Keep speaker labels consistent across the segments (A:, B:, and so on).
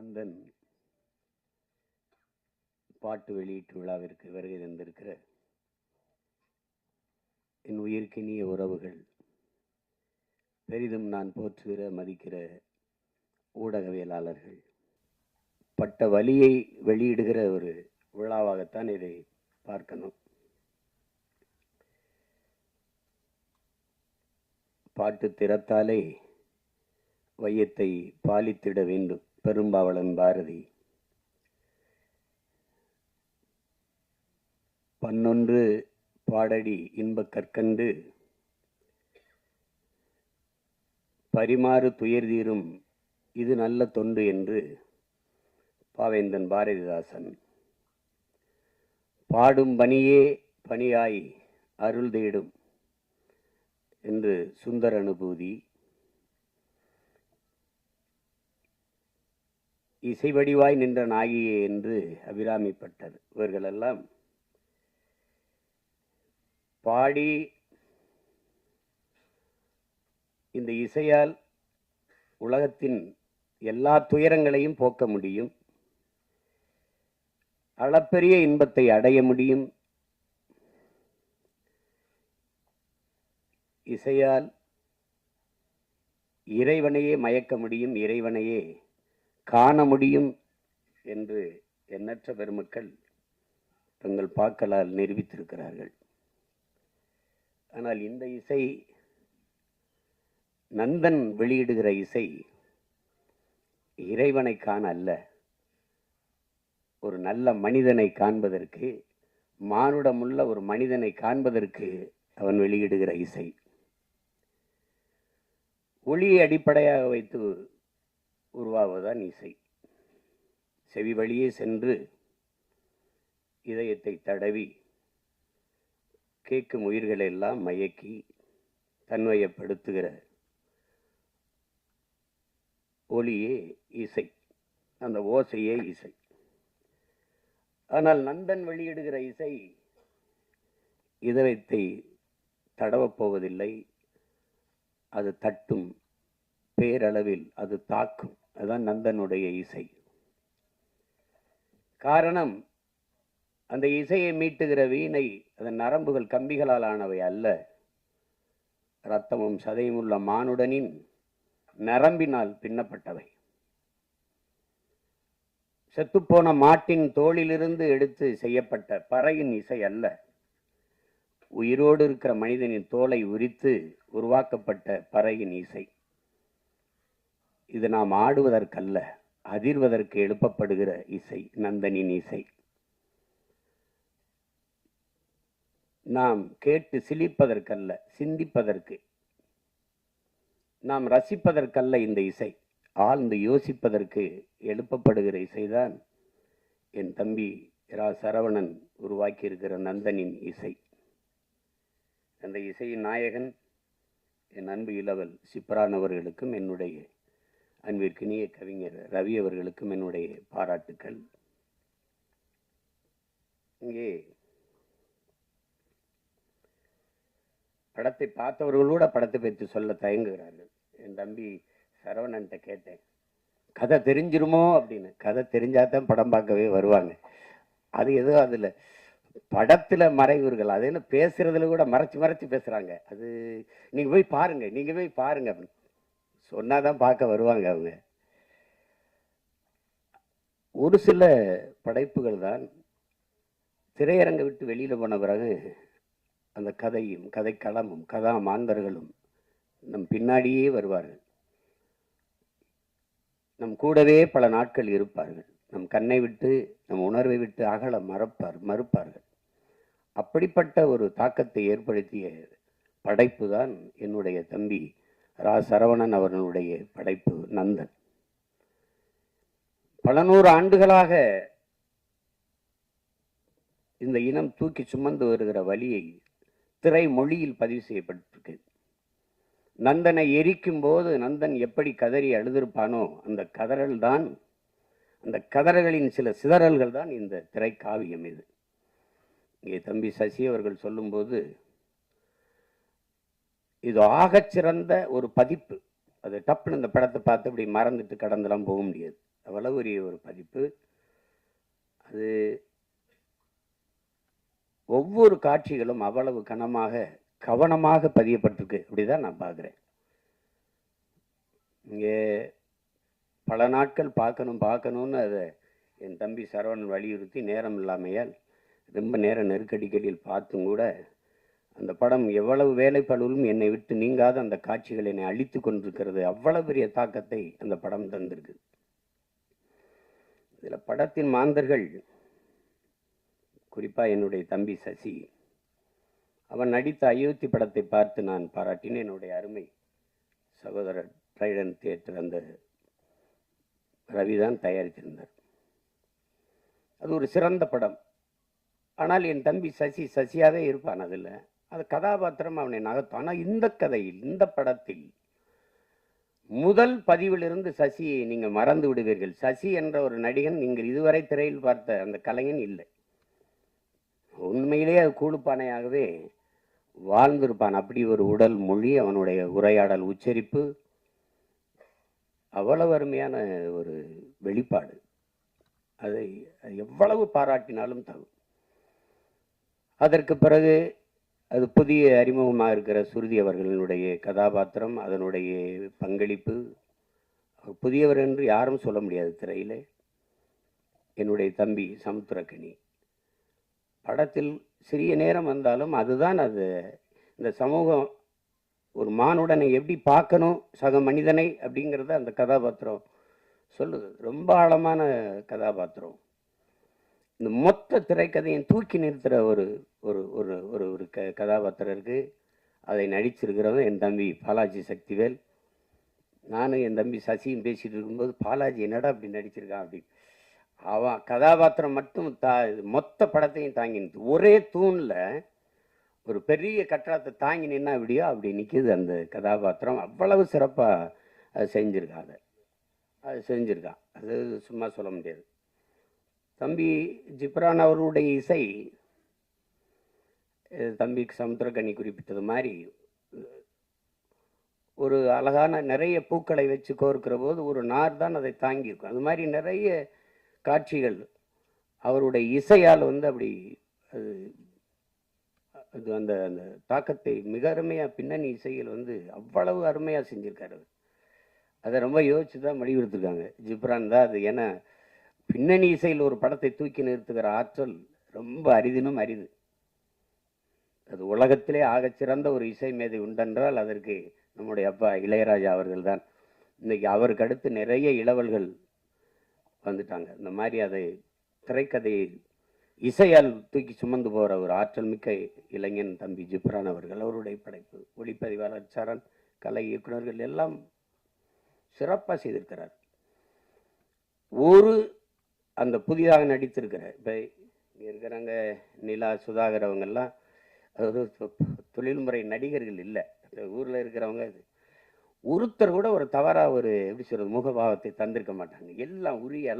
A: நந்தன் பாட்டு வெளியீட்டு விழாவிற்கு வருகை தந்திருக்கிற என் உயிர்க்கினிய உறவுகள், பெரிதும் நான் போற்றுகிற மதிக்கிற ஊடகவியலாளர்கள், பட்ட வலியை வெளியிடுகிற ஒரு விழாவாகத்தான் இதை பார்க்கணும். பாட்டு திறத்தாலே வையத்தை பாலித்திட வேண்டும் பெரும்பாவளன் பாரதி. பன்னொன்று பாடடி இன்பக் கற்கண்டு பரிமாறு துயர் தீரும் இது நல்ல தொண்டு என்று பாவேந்தன் பாரதிதாசன். பாடும் பணியே பணியாய் அருள் தேடும் என்று சுந்தர அனுபூதி. இசை வடிவாய் நின்ற நாகியே என்று அபிராமிப்பட்டர். இவர்களெல்லாம் பாடி இந்த இசையால் உலகத்தின் எல்லா துயரங்களையும் போக்க முடியும், அளப்பெரிய இன்பத்தை அடைய முடியும். இசையால் இறைவனையே மயக்க முடியும், இறைவனையே காண முடியும் என்று எண்ணற்ற பெருமக்கள் தங்கள் பாக்களால் நிரூபித்திருக்கிறார்கள். ஆனால் இந்த இசை, நந்தன் வெளியிடுகிற இசை, இறைவனை காண அல்ல, ஒரு நல்ல மனிதனை காண்பதற்கு, மானுடமுள்ள ஒரு மனிதனை காண்பதற்கு அவன் வெளியிடுகிற இசை. ஒளியை அடிப்படையாக வைத்து உருவாவதுதான் இசை. செவி வழியே சென்று இதயத்தை தடவி கேட்கும் உயிர்களை எல்லாம் மயக்கி தன்வயப்படுத்துகிற ஒளியே இசை, அந்த ஓசையே இசை. ஆனால் நந்தன் வெளியிடுகிற இசை இதயத்தை தடவப்போவதில்லை, அது தட்டும், பேரளவில் அது தாக்கும். அதுதான் நந்தனுடைய இசை. காரணம், அந்த இசையை மீட்டுகிற வீணை அதன் நரம்புகள் கம்பிகளால் ஆனவை அல்ல, இரத்தமும் சதையும் உள்ள மானுடனின் நரம்பினால் பின்னப்பட்டவை. செத்துப்போன மாட்டின் தோளிலிருந்து எடுத்து செய்யப்பட்ட பறையின் இசை அல்ல, உயிரோடு இருக்கிற மனிதனின் தோலை உரித்து உருவாக்கப்பட்ட பறையின் இசை. இது நாம் ஆடுவதற்கல்ல, அதிர்வதற்கு எழுப்பப்படுகிற இசை நந்தனின் இசை. நாம் கேட்டு சிலிர்ப்பதற்கல்ல, சிந்திப்பதற்கு, நாம் ரசிப்பதற்கல்ல இந்த இசை, ஆழ்ந்து யோசிப்பதற்கு எழுப்பப்படுகிற இசைதான் என் தம்பி ரா சரவணன் உருவாக்கி இருக்கிற நந்தனின் இசை. அந்த இசையின் நாயகன் என் அன்பு இளவல் சிப்ரான் அவர்களுக்கும், என்னுடைய அன்பிற்கினிய கவிஞர் ரவி அவர்களுக்கும் என்னுடைய பாராட்டுக்கள். இங்கே படத்தை பார்த்தவர்களோட படத்தை பற்றி சொல்ல தயங்குகிறார்கள். என் தம்பி சரவணன்ட்ட கேட்டேன், கதை தெரிஞ்சிருமோ அப்படின்னு. கதை தெரிஞ்சாதான் படம் பார்க்கவே வருவாங்க. அது ஏதோ அதில் படத்தில் மறைவுர்கள், அது என்ன பேசுறதுல கூட மறைச்சு பேசுறாங்க. அது நீங்க போய் பாருங்க அப்படின்னு சொன்னாதான் பார்க்க வருவாங்க அவங்க. ஒரு சில படைப்புகள் தான் திரையரங்கை விட்டு வெளியில போன பிறகு அந்த கதையும் கதைக்களமும் கதா மாந்தர்களும் நம் பின்னாடியே வருவார்கள், நம் கூடவே பல நாட்கள் இருப்பார்கள், நம் கண்ணை விட்டு நம் உணர்வை விட்டு அகல மறுப்பார்கள். அப்படிப்பட்ட ஒரு தாக்கத்தை ஏற்படுத்திய படைப்பு தான் என்னுடைய தம்பி ரா சரவணன் அவர்களுடைய படைப்பு நந்தன். பல நூறு ஆண்டுகளாக இந்த இனம் தூக்கி சுமந்து வருகிற வலியை திரை மொழியில் பதிவு செய்யப்பட்டிருக்கு. நந்தனை எரிக்கும் போது நந்தன் எப்படி கதறி அழுதிருப்பானோ, அந்த கதறல் தான், அந்த கதறல்களின் சில சிதறல்கள் தான் இந்த திரைக்காவியம். இது இங்கே தம்பி சசி அவர்கள் சொல்லும்போது, இது ஆகச்சிறந்த ஒரு பதிப்பு. அது டப்புன்னு இந்த படத்தை பார்த்து இப்படி மறந்துட்டு கடந்தெல்லாம் போக முடியாது. அவ்வளவு பெரிய ஒரு பதிப்பு. அது ஒவ்வொரு காட்சிகளும் அவ்வளவு கவனமாக பதியப்பட்டிருக்கு. அப்படிதான் நான் பார்க்குறேன். இங்கே பல நாட்கள் பார்க்கணும்னு அதை என் தம்பி சரவணன் வலியுறுத்தி நேரம் இல்லாமையால் ரொம்ப நேரம் நெருக்கடிகளில் பார்த்தும் கூட அந்த படம் எவ்வளவு வேலைப்பளுவும் என்னை விட்டு நீங்காத அந்த காட்சிகள் என்னை அழித்து கொண்டிருக்கிறது. அவ்வளவு பெரிய தாக்கத்தை அந்த படம் தந்திருக்கு. இதில் படத்தின் மாந்தர்கள், குறிப்பாக என்னுடைய தம்பி சசி, அவன் நடித்த அயோத்தி படத்தை பார்த்து நான் பாராட்டினேன். என்னுடைய அருமை சகோதரர் ட்ரைடன் தியேட்டர் அந்த ரவிதான் தயாரித்திருந்தார். அது ஒரு சிறந்த படம். ஆனால் என் தம்பி சசியாவே இருப்பான். அதில் அது கதாபாத்திரம் அவனை நகர்த்தும். ஆனால் இந்த கதையில், இந்த படத்தில் முதல் பதிவிலிருந்து சசியை நீங்கள் மறந்து விடுவீர்கள். சசி என்ற ஒரு நடிகன் நீங்கள் இதுவரை திரையில் பார்த்த அந்த கலைஞன் இல்லை. உண்மையிலேயே அது கூழுப்பானையாகவே வாழ்ந்திருப்பான். அப்படி ஒரு உடல் மொழி, அவனுடைய உரையாடல், உச்சரிப்பு அவ்வளவு அருமையான ஒரு வெளிப்பாடு. அதை எவ்வளவு பாராட்டினாலும் தகும். அதற்கு பிறகு அது புதிய அறிமுகமாக இருக்கிற சுருதி அவர்களுடைய கதாபாத்திரம், அதனுடைய பங்களிப்பு, புதியவர் என்று யாரும் சொல்ல முடியாது திரையில். என்னுடைய தம்பி சமுத்திரக்கனி படத்தில் சிறிய நேரம் வந்தாலும் அதுதான் அது. இந்த சமூகம் ஒரு மானுடனை எப்படி பார்க்கணும், சக மனிதனை அப்படிங்கிறத அந்த கதாபாத்திரம் சொல்லுது. ரொம்ப ஆழமான கதாபாத்திரம். இந்த மொத்த திரைக்கதையும் தூக்கி நிறுத்துகிற ஒரு ஒரு ஒரு ஒரு ஒரு கதாபாத்திரம் இருக்குது. அதை நடிச்சிருக்கிறவன் என் தம்பி பாலாஜி சக்திவேல். நானும் என் தம்பி சசியும் பேசிகிட்டு இருக்கும்போது, பாலாஜி என்னடா அப்படி நடிச்சிருக்கான் அப்படி. அவன் கதாபாத்திரம் மட்டும் மொத்த படத்தையும் தாங்கி நிற்று. ஒரே தூணில் ஒரு பெரிய கட்டடத்தை தாங்கி நின்னா அப்படியோ அப்படி நிற்கிது அந்த கதாபாத்திரம். அவ்வளவு சிறப்பாக அது செஞ்சுருக்கான். அது சும்மா சொல்ல முடியாது. தம்பி ஜிப்ரான் அவர்களுடைய இசை, தம்பி சமுத்திரக்கனி குறிப்பிட்டது மாதிரி, ஒரு அழகான நிறைய பூக்களை வச்சு கோர்க்கிற போது ஒரு நார் தான் அதை தாங்கியிருக்கும். அது மாதிரி நிறைய காட்சிகள் அவருடைய இசையால் அப்படி அது அந்த அந்த தாக்கத்தை மிக அருமையாக பின்னணி இசையில் அவ்வளவு அருமையாக செஞ்சுருக்காரு. அதை ரொம்ப யோசிச்சு தான் முடிவெடுத்துருக்காங்க. ஜிப்ரான் தான் அது. ஏன்னா பின்னணி இசையில் ஒரு படத்தை தூக்கி நிறுத்துகிற ஆற்றல் ரொம்ப அரிதினும் அரிது. அது உலகத்திலே ஆகச்சிறந்த ஒரு இசை மேதை உண்டென்றால் அதற்கு நம்முடைய அப்பா இளையராஜா அவர்கள் தான். இன்னைக்கு அவருக்கு அடுத்து நிறைய இளவல்கள் வந்துட்டாங்க. இந்த மாதிரி அதை திரைக்கதையை இசையால் தூக்கி சுமந்து போகிற ஒரு ஆற்றல் மிக்க இளைஞன் தம்பி ஜிப்ரான் அவர்கள். அவருடைய படைப்பு, ஒளிப்பதிவாளர் சரண், கலை இயக்குநர்கள் எல்லாம் சிறப்பாக செய்திருக்கிறார். ஒரு அந்த புதிதாக நடித்திருக்கிற இப்போ இருக்கிறாங்க நிலா, சுதாகர், அவங்கெல்லாம் அதாவது தொழில்முறை நடிகர்கள் இல்லை. ஊரில் இருக்கிறவங்க ஒருத்தர் கூட ஒரு தவறாக ஒரு எப்படி சொல்கிறது முகபாவத்தை தந்திருக்க மாட்டாங்க. எல்லாம் உரிய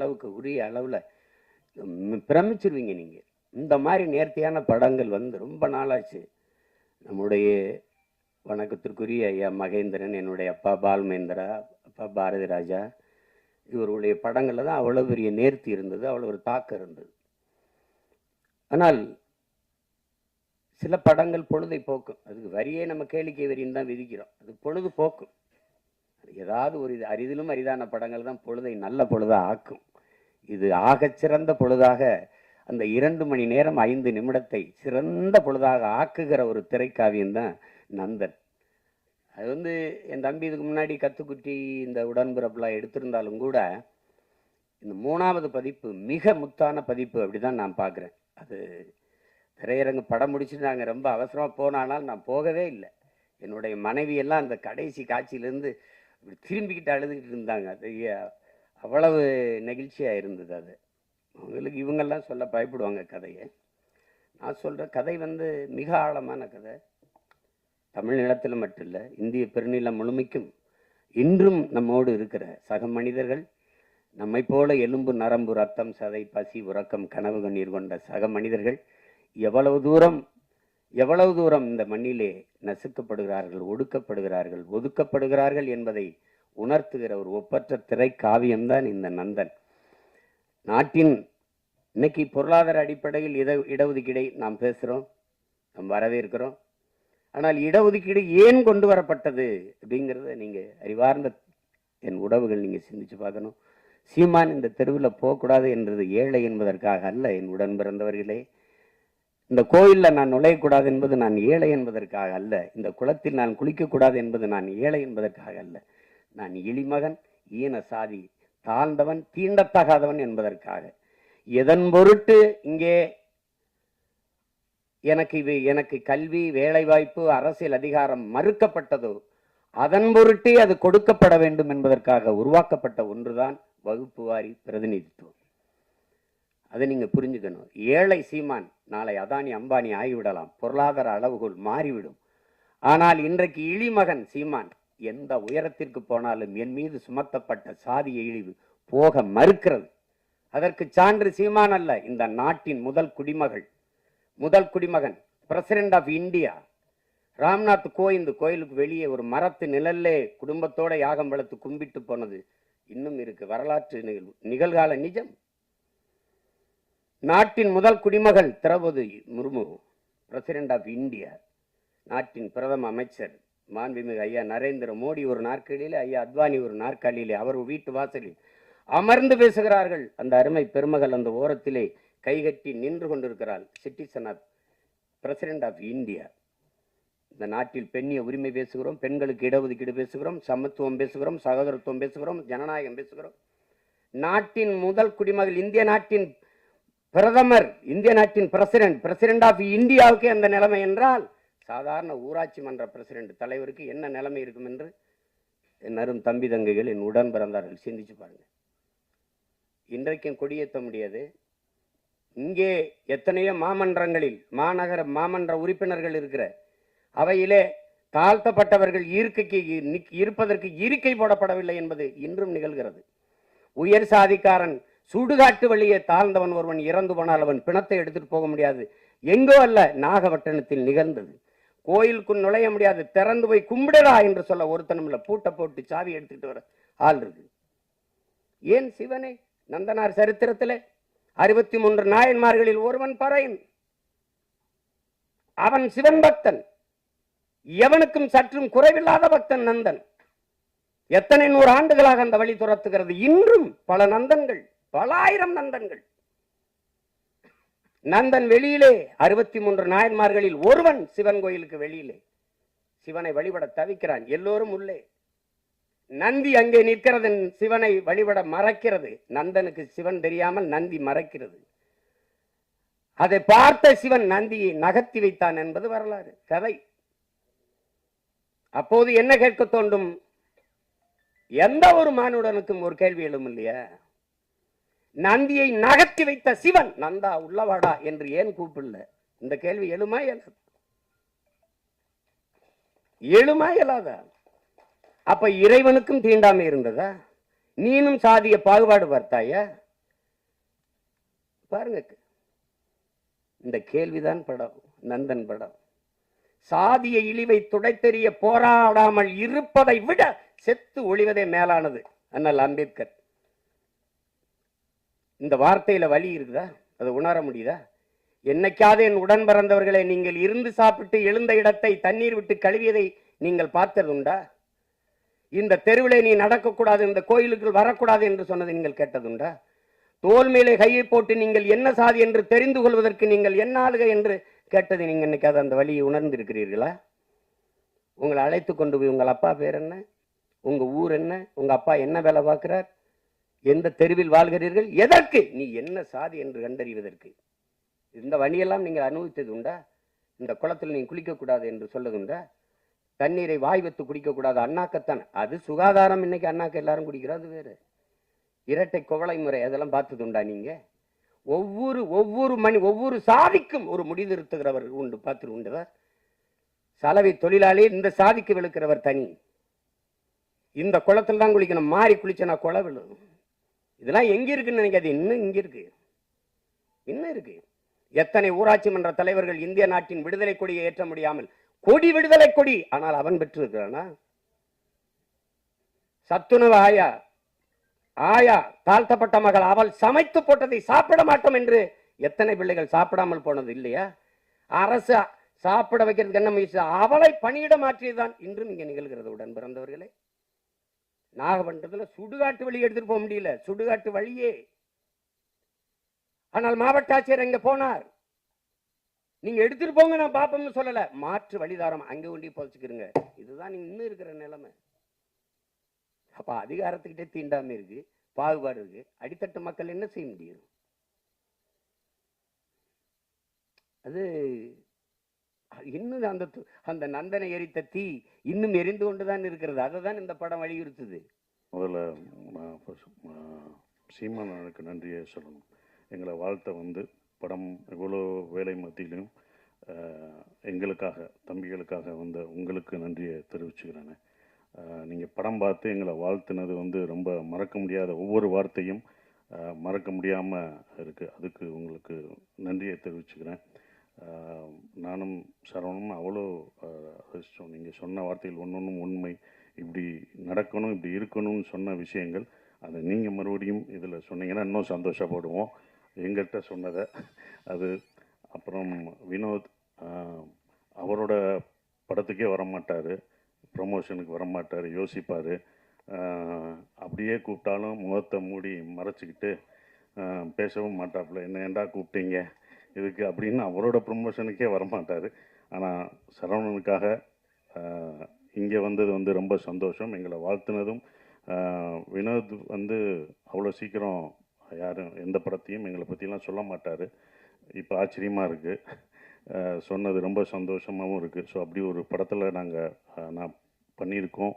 A: அளவில் பிரமிச்சிருவீங்க நீங்கள். இந்த மாதிரி நேர்த்தியான படங்கள் ரொம்ப நாளாச்சு. நம்முடைய வணக்கத்திற்குரிய ஐயா மகேந்திரன், என்னுடைய அப்பா பால்மேந்திரா, அப்பா பாரதி ராஜா, இவருடைய படங்களில் தான் அவ்வளோ பெரிய நேர்த்தி இருந்தது, அவ்வளோ ஒரு தாக்கம் இருந்தது. ஆனால் சில படங்கள் பொழுதை போக்கும். அதுக்கு வரியே நம்ம கேளிக்கை வரின்னு தான் விதிக்கிறோம். அது பொழுது போக்கும். ஏதாவது ஒரு அரிதிலும் அரிதான படங்கள் தான் பொழுதை நல்ல பொழுதாக ஆக்கும். இது ஆகச்சிறந்த பொழுதாக அந்த 2 மணி நேரம் 5 நிமிடத்தை சிறந்த பொழுதாக ஆக்குகிற ஒரு திரைக்காவியம் தான் நந்தன். அது என் தம்பி இதுக்கு முன்னாடி கத்துக்குட்டி, இந்த உடன்பிறப்புலாம் எடுத்திருந்தாலும் கூட இந்த 3வது பதிப்பு மிக முத்தான பதிப்பு. அப்படிதான் நான் பார்க்குறேன். அது திரையரங்கு படம் முடிச்சுட்டு நாங்கள் ரொம்ப அவசரமாக போனானால் நான் போகவே இல்லை. என்னுடைய மனைவியெல்லாம் அந்த கடைசி காட்சியிலேருந்து திரும்பிக்கிட்டு அழுதுகிட்டு இருந்தாங்க. அது அவ்வளவு நெகிழ்ச்சியாக இருந்தது. அது அவங்களுக்கு இவங்கெல்லாம் சொல்ல பயப்படுவாங்க கதையை. நான் சொல்கிற கதை மிக ஆழமான கதை. தமிழ் நிலத்தில் மட்டும் இல்லை, இந்திய பெருநிலம் முழுமைக்கும் இன்றும் நம்மோடு இருக்கிற சக மனிதர்கள், நம்மை போல எலும்பு, நரம்பு, ரத்தம், சதை, பசி, உறக்கம், கனவு, கண்ணீர் கொண்ட சக மனிதர்கள் எவ்வளவு தூரம் இந்த மண்ணிலே நசுக்கப்படுகிறார்கள், ஒடுக்கப்படுகிறார்கள், ஒதுக்கப்படுகிறார்கள் என்பதை உணர்த்துகிற ஒரு ஒப்பற்ற திரை காவியம்தான் இந்த நந்தன். நாட்டின் இன்னைக்கு பொருளாதார அடிப்படையில் இடஒதுக்கீடை நாம் பேசுகிறோம், நாம் வரவேற்கிறோம். ஆனால் இடஒதுக்கீடு ஏன் கொண்டு வரப்பட்டது அப்படிங்கிறத நீங்கள் அறிவார்ந்த என் உறவுகள் நீங்கள் சிந்திச்சு பார்க்கணும். சீமான் இந்த தெருவில் போகக்கூடாது என்றது ஏழை என்பதற்காக அல்ல. என் உடன் பிறந்தவர்களே, இந்த கோயிலில் நான் நுழையக்கூடாது என்பது நான் ஏழை என்பதற்காக அல்ல. இந்த குளத்தில் நான் குளிக்கக்கூடாது என்பது நான் ஏழை என்பதற்காக அல்ல. நான் இழிமகன், ஈன சாதி, தாழ்ந்தவன், தீண்டத்தகாதவன் என்பதற்காக. எதன் பொருட்டு இங்கே எனக்கு கல்வி, வேலைவாய்ப்பு, அரசியல் அதிகாரம் மறுக்கப்பட்டதோ அதன் பொருட்டே அது கொடுக்கப்பட வேண்டும் என்பதற்காக உருவாக்கப்பட்ட ஒன்றுதான் வகுப்பு வாரி பிரதிநிதித்துவம். அதை நீங்க புரிஞ்சுக்கணும். ஏழை சீமான் நாளை அதானி அம்பானி ஆகிவிடலாம், பொருளாதார அளவுகோல் மாறிவிடும். ஆனால் இன்றைக்கு இழிமகன் சீமான் எந்த உயரத்திற்கு போனாலும் என் மீது சுமத்தப்பட்ட சாதிய இழிவு போக மறுக்கிறது. அதற்கு சான்று சீமான் அல்ல, இந்த நாட்டின் முதல் குடிமகன் president of India Ramnath Kovind கோயிலுக்கு வெளியே ஒரு மரத்து நிழல்லே குடும்பத்தோட யாகம் வளர்த்து கும்பிட்டு போனது இன்னும் இருக்கு. வரலாற்று நிகழ்கால நிஜம். நாட்டின் முதல் குடிமகள் Draupadi Murmu president of India, நாட்டின் பிரதம அமைச்சர் மாண்புமிகு ஐயா நரேந்திர மோடி ஒரு நாற்காலியிலே, ஐயா அத்வானி ஒரு நாற்காலியிலே அவர் வீட்டு வாசலில் அமர்ந்து பேசுகிறார்கள். அந்த அருமை பெருமகள் அந்த ஓரத்திலே கைகட்டி நின்று கொண்டிருக்கிறாள். Citizen of president of India. இந்த நாட்டில் பெண்ணிய உரிமை பேசுகிறோம், பெண்களுக்கு இடஒதுக்கீடு பேசுகிறோம், சமத்துவம் பேசுகிறோம், சகோதரத்துவம் பேசுகிறோம், ஜனநாயகம் பேசுகிறோம். நாட்டின் முதல் குடிமகள், இந்திய நாட்டின் பிரதமர், இந்திய நாட்டின் பிரசிடென்ட் ஆஃப் இந்தியாவுக்கு அந்த நிலைமை என்றால் சாதாரண ஊராட்சி மன்ற பிரசிடென்ட் தலைவருக்கு என்ன நிலைமை இருக்கும் என்று என் அரும் தம்பி தங்கைகள், என் உடன் பிறந்தார்கள் சிந்திச்சு பாருங்க. இன்றைக்கும் கொடியேற்ற முடியாது. இங்கே எத்தனையோ மாமன்றங்களில் மாநகர மாமன்ற உறுப்பினர்கள் இருக்கிற அவையிலே தாழ்த்தப்பட்டவர்கள் இருப்பதற்கு இருக்கை போடப்படவில்லை என்பது இன்றும் நிகழ்கிறது. உயர் சாதிக்காரன் சுடுகாட்டு வழியே தாழ்ந்தவன் ஒருவன் இறந்து போனால் அவன் பிணத்தை எடுத்துட்டு போக முடியாது. எங்கோ அல்ல, நாகப்பட்டினத்தில் நிகழ்ந்தது. கோயிலுக்குள் நுழைய முடியாது, திறந்து போய் கும்பிடடா என்று சொல்ல ஒருத்தனும் இல்லை. பூட்டை போட்டு சாவி எடுத்துட்டு வர ஆள் இருக்கு. ஏன் சிவனே நந்தனார் சரித்திரத்திலே 63 நாயன்மார்களில் ஒருவன் பறையன். அவன் சிவன் பக்தன், எவனுக்கும் சற்றும் குறைவில்லாத பக்தன் நந்தன். எத்தனை 100 ஆண்டுகளாக அந்த வழி துரத்துகிறது. இன்றும் பல நந்தன்கள், பல ஆயிரம் நந்தன்கள். நந்தன் வெளியிலே 63 நாயன்மார்களில் ஒருவன் சிவன் கோயிலுக்கு வெளியிலே சிவனை வழிபட தவிக்கிறான். எல்லோரும் உள்ளே. நந்தி அங்கே நிற்கிறது, சிவனை வழிபட மறைக்கிறது. நந்தனுக்கு சிவன் தெரியாமல் நந்தி மறைக்கிறது. அதை பார்த்த சிவன் நந்தியை நகர்த்தி வைத்தான் என்பது வரலாறு கதை. அப்போது என்ன கேட்க தோன்றும்? எந்த ஒரு மானுடனுக்கும் ஒரு கேள்வி எழும் இல்லையா? நந்தியை நகர்த்தி வைத்த சிவன் நந்தா உள்ளவாடா என்று ஏன் கூப்பிடல? இந்த கேள்வி எழுமா இயலாதா? அப்ப இறைவனுக்கும் தீண்டாமை இருந்ததா? நீனும் சாதிய பாகுபாடு பார்த்தாயா? பாருங்க, இந்த கேள்விதான் படம், நந்தன் படம். சாதிய இழிவை துடைத்தெறிய போராடாமல் இருப்பதை விட செத்து ஒழிவதே மேலானது. அண்ணல் அம்பேத்கர். இந்த வார்த்தையில வலி இருக்குதா? அதை உணர முடியுதா? என்னைக்காவது என் உடன் பிறந்தவர்களை நீங்கள் இருந்து சாப்பிட்டு எழுந்த இடத்தை தண்ணீர் விட்டு கழுவியதை நீங்கள் பார்த்தது உண்டா? இந்த தெருவிலே நீ நடக்கக்கூடாது, இந்த கோயிலுக்குள் வரக்கூடாது என்று சொன்னதை நீங்கள் கேட்டதுண்டா? தோல் மேலே கையை போட்டு நீங்கள் என்ன சாதி என்று தெரிந்து கொள்வதற்கு நீங்கள் என்ன ஆளுக என்று கேட்டதை நீங்கள் இன்னைக்காவது அந்த வழியை உணர்ந்து இருக்கிறீர்களா? உங்களை அழைத்து கொண்டு போய் உங்கள் அப்பா பேர் என்ன, உங்க ஊர் என்ன, உங்க அப்பா என்ன வேலை பார்க்கிறார், எந்த தெருவில் வாழ்கிறீர்கள், எதற்கு, நீ என்ன சாதி என்று கண்டறிவதற்கு இந்த வழியெல்லாம் நீங்கள் அனுபவித்தது உண்டா? இந்த குளத்தில் நீ குளிக்கக்கூடாது என்று சொல்லதுண்டா? தண்ணீரை வாய் வைத்து குடிக்கக்கூடாது, அண்ணாக்கத்தான். அது சுகாதாரம். இன்னைக்கு அண்ணாக்க எல்லாரும் குடிக்கிறது வேறு. இரட்டை குவளை முறை அதெல்லாம் பார்த்தது உண்டா நீங்க? ஒவ்வொரு சாதிக்கும் ஒரு முடிதிருத்துகிறவர் உண்டு, பார்த்து உண்டுவா? சலவை தொழிலாளி இந்த சாதிக்கு விழுக்கிறவர் தனி. இந்த குளத்தில் தான் குளிக்கணும், மாறி குளிச்சனா குளம் விழும். இதெல்லாம் எங்க இருக்குன்னு நினைக்காது, இன்னும் இங்க இருக்கு, இன்னும் இருக்கு. எத்தனை ஊராட்சி மன்ற தலைவர்கள் இந்திய நாட்டின் விடுதலை கொடியை ஏற்ற முடியாமல், கொடி விடுதலை கொடி, ஆனால் அவன் பெற்றிருக்கிறானா? சத்துணவு ஆயா ஆயா தாழ்த்தப்பட்ட மகள் அவள் சமைத்து போட்டதை சாப்பிட மாட்டோம் என்று எத்தனை பிள்ளைகள் சாப்பிடாமல் போனது இல்லையா? அரசு சாப்பிட வைக்கிறதுக்கு என்ன முயற்சி? அவளை பணியிட மாற்றியதுதான் இன்றும் இங்க நிகழ்கிறது. உடன் பிறந்தவர்களே, நாகப்பட்டினத்துல சுடுகாட்டு வழி எடுத்துட்டு போக முடியல, சுடுகாட்டு வழியே. ஆனால் மாவட்ட ஆட்சியர் அங்க போனார். நீங்க எடுத்துட்டு போங்க, நான் பாப்போம்னு சொல்லல, மாற்று வழிதாரம் அங்க ஒண்டி போச்சுக்கிறீங்க. இதுதான் நீங்க இன்னும் இருக்கிற நிலைமை. அப்ப அதிகாரத்துக்கிட்டே தீண்டாம இருக்கு, பாகுபாடு இருக்கு. அடித்தட்டு மக்கள் என்ன செய்ய முடியும்? அது இன்னும் அந்த நந்தனை எரித்த தீ இன்னும் எரிந்து கொண்டுதான் இருக்கிறது. அதை தான் இந்த படம் வலியுறுத்துது.
B: முதல்ல சீமானுக்கு நன்றியை சொல்லணும். எங்களை வாழ்த்த படம் இவ்வளோ வேலை மத்தியிலும் எங்களுக்காக, தம்பிகளுக்காக உங்களுக்கு நன்றியை தெரிவிச்சுக்கிறேன். நீங்கள் படம் பார்த்து எங்களை வாழ்த்துனது ரொம்ப மறக்க முடியாத, ஒவ்வொரு வார்த்தையும் மறக்க முடியாமல் இருக்குது. அதுக்கு உங்களுக்கு நன்றியை தெரிவிச்சுக்கிறேன். நானும் சரவணனும் அவ்வளோ நீங்கள் சொன்ன வார்த்தைகள் ஒன்றொன்றும் உண்மை. இப்படி நடக்கணும், இப்படி இருக்கணும்னு சொன்ன விஷயங்கள் அதை நீங்கள் மறுபடியும் இதில் சொன்னீங்கன்னா இன்னும் சந்தோஷப்படுவோம் எங்கிட்ட சொன்னதை. அது அப்புறம் வினோத் அவரோட படத்துக்கே வரமாட்டார், ப்ரமோஷனுக்கு வரமாட்டார், யோசிப்பார். அப்படியே கூப்பிட்டாலும் முகத்தை மூடி மறைச்சிக்கிட்டு பேசவும் மாட்டாப்புல. என்ன ஏண்டா கூப்பிட்டீங்க இதுக்கு அப்படின்னு அவரோட ப்ரமோஷனுக்கே வரமாட்டார். ஆனால் சரவணனுக்காக இங்கே வந்தது ரொம்ப சந்தோஷம். எங்களை வாழ்த்துனதும் வினோத் அவ்வளோ சீக்கிரம் யாரும் எந்த படத்தையும் எங்களை பற்றிலாம் சொல்ல மாட்டார். இப்போ ஆச்சரியமாக இருக்குது, சொன்னது ரொம்ப சந்தோஷமாகவும் இருக்குது. ஸோ அப்படி ஒரு படத்தில் நான் பண்ணியிருக்கோம்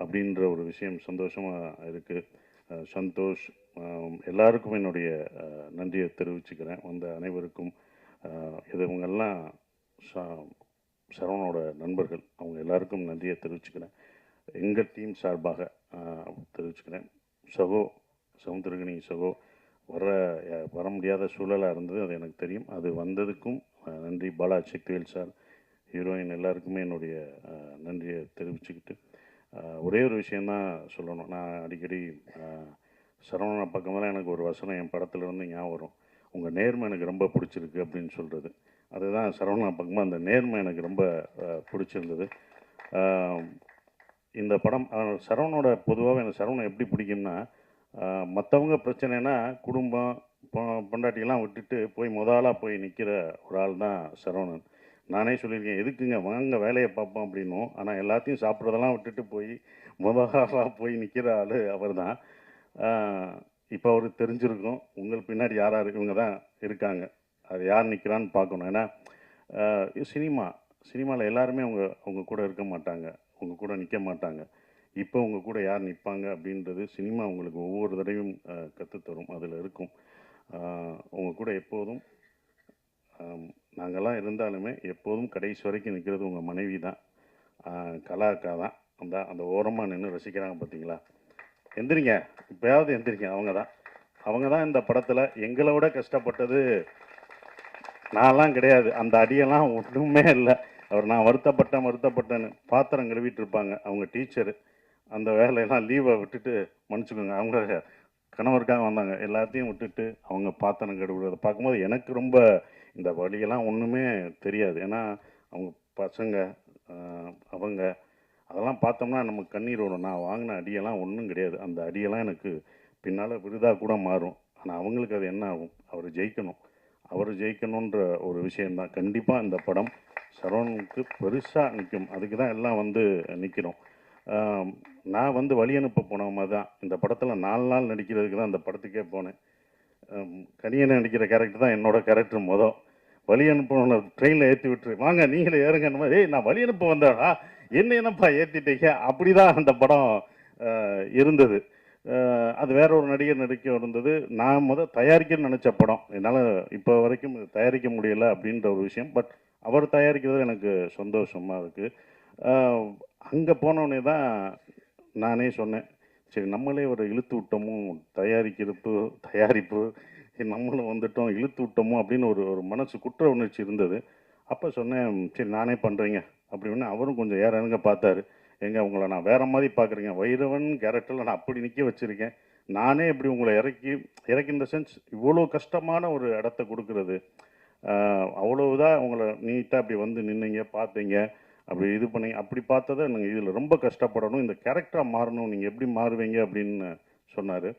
B: அப்படின்ற ஒரு விஷயம் சந்தோஷமாக இருக்குது. சந்தோஷ், எல்லாருக்கும் என்னுடைய நன்றியை தெரிவிச்சுக்கிறேன். வந்த அனைவருக்கும். இவங்கெல்லாம் சரவணோட நண்பர்கள், அவங்க எல்லாருக்கும் நன்றியை தெரிவிச்சுக்கிறேன். எங்கள் டீம் சார்பாக தெரிவிச்சுக்கிறேன். சமுத்திரகனி சகோ வர முடியாத சூழலாக இருந்தது, அது எனக்கு தெரியும். அது வந்ததுக்கும் நன்றி. பாலா சக்திவேல் சார், ஹீரோயின் எல்லாருக்குமே என்னுடைய நன்றியை தெரிவிச்சுக்கிட்டு ஒரே ஒரு விஷயந்தான் சொல்லணும். நான் அடிக்கடி சரவணனை பக்கமெல்லாம் எனக்கு ஒரு வசனம் என் படத்தில் ஞாபகம் வரும். உங்கள் நேர்மை எனக்கு ரொம்ப பிடிச்சிருக்கு அப்படின்னு சொல்கிறது. அதுதான் சரவணா பக்கமாக அந்த நேர்மை எனக்கு ரொம்ப பிடிச்சிருந்தது. இந்த படம் சரவணோட பொதுவாகவே எனக்கு சரவணன் எப்படி பிடிக்கும்னா, மற்றவங்க பிரச்சனைனா குடும்பம் பொண்டாட்டியெல்லாம் விட்டுட்டு போய் முதலாக போய் நிற்கிற ஒரு ஆள் தான் சரவணன். நானே சொல்லியிருக்கேன், எதுக்குங்க வாங்க வேலையை பார்ப்போம் அப்படின்னும். ஆனால் எல்லாத்தையும் சாப்பிட்றதெல்லாம் விட்டுட்டு போய் முதலாக போய் நிற்கிற ஆள் அவர் தான். இப்போ அவருக்கு தெரிஞ்சிருக்கும் உங்கள் பின்னாடி யார் இவங்க தான் இருக்காங்க, அது யார் நிற்கிறான்னு பார்க்கணும். ஏன்னா சினிமாவில் எல்லாருமே அவங்க கூட இருக்க மாட்டாங்க, அவங்க கூட நிற்க மாட்டாங்க. இப்போ உங்க கூட யார் நிற்பாங்க அப்படின்றது சினிமா உங்களுக்கு ஒவ்வொரு தடவையும் கற்றுத்தரும். அதில் இருக்கும். உங்கள் கூட எப்போதும் நாங்கள்லாம் இருந்தாலுமே எப்போதும் கடைசி வரைக்கும் நிற்கிறது உங்கள் மனைவி தான், கலாக்கா தான். அந்த ஓரமாக நின்று ரசிக்கிறாங்க பார்த்தீங்களா? எந்திரிங்க, இப்போயாவது எந்திரிங்க. அவங்க தான் இந்த படத்தில் எங்களை விட கஷ்டப்பட்டது. நான்லாம் கிடையாது, அந்த அடியெல்லாம் ஒன்றுமே இல்லை. நான் வருத்தப்பட்டேன்னு பாத்திரம் கழுவிட்டு இருப்பாங்க அவங்க டீச்சரு. அந்த வேலையெல்லாம் லீவை விட்டுட்டு, மன்னிச்சுக்கோங்க, அவங்க கணவருக்காக வந்தாங்க, எல்லாத்தையும் விட்டுட்டு அவங்க பாத்திரம் கழுவுறதை பார்க்கும்போது எனக்கு ரொம்ப இந்த வழியெல்லாம் ஒன்றுமே தெரியாது. ஏன்னா அவங்க பசங்க அவங்க அதெல்லாம் பார்த்தோம்னா நமக்கு கண்ணீர் வரும். நான் வாங்கின அடியெல்லாம் ஒன்றும் கிடையாது. அந்த அடியெல்லாம் எனக்கு பின்னால் விருதாக கூட மாறும். ஆனால் அவங்களுக்கு அது என்ன ஆகும்? அவர் ஜெயிக்கணுன்ற ஒரு விஷயந்தான். கண்டிப்பாக இந்த படம் சரவணனுக்கு பெருசாக நிற்கும். அதுக்கு தான் எல்லாம் நிற்கிறோம். நான் வழி அனுப்ப போனவங்க தான் இந்த படத்தில் 4 நாள் நடிக்கிறதுக்கு தான் அந்த படத்துக்கே போனேன். கனியனை நடிக்கிற கேரக்டர் தான் என்னோட கேரக்டர். வழி அனுப்ப ட்ரெயினில் ஏற்றி விட்டுரு, வாங்க நீங்களே ஏறுங்க. ஏய், நான் வழி அனுப்ப வந்தேடா, என்னப்பா ஏற்றிட்டீங்க? அப்படி தான் அந்த படம் இருந்தது. அது வேற ஒரு நடிகர் நடிக்க இருந்தது. நான் தயாரிக்கணும்னு நினச்ச படம் என்னால் இப்போ வரைக்கும் தயாரிக்க முடியலை அப்படின்ற ஒரு விஷயம். பட் அவர் தயாரிக்கிறது எனக்கு சந்தோஷமாக இருக்குது. அங்கே போனோடனே தான் நானே சொன்னேன், சரி நம்மளே ஒரு இழுத்து விட்டோமோ, தயாரிப்பு நம்மளும் இழுத்து விட்டோமோ அப்படின்னு ஒரு மனசு குற்ற உணர்ச்சி இருந்தது. அப்போ சொன்னேன், சரி நானே பண்ணுறேங்க அப்படின்னு. அவரும் கொஞ்சம் ஏறங்க பார்த்தாரு. உங்களை நான் வேறு மாதிரி பார்க்குறீங்க, வைரவன் கேரக்டரில் நான் அப்படி நிற்க வச்சுருக்கேன், நானே இப்படி உங்களை இறக்கி இந்த சென்ஸ் இவ்வளோ கஷ்டமான ஒரு இடத்த கொடுக்குறது, அவ்வளோதான் உங்களை நீட்டாக அப்படி வந்து நின்னீங்க, பார்த்தீங்க, அப்படி இது பண்ணீங்க, அப்படி பார்த்ததை நீங்கள் இதில் ரொம்ப கஷ்டப்படணும், இந்த கேரக்டராக மாறணும், நீங்கள் எப்படி மாறுவீங்க அப்படின்னு சொன்னார்.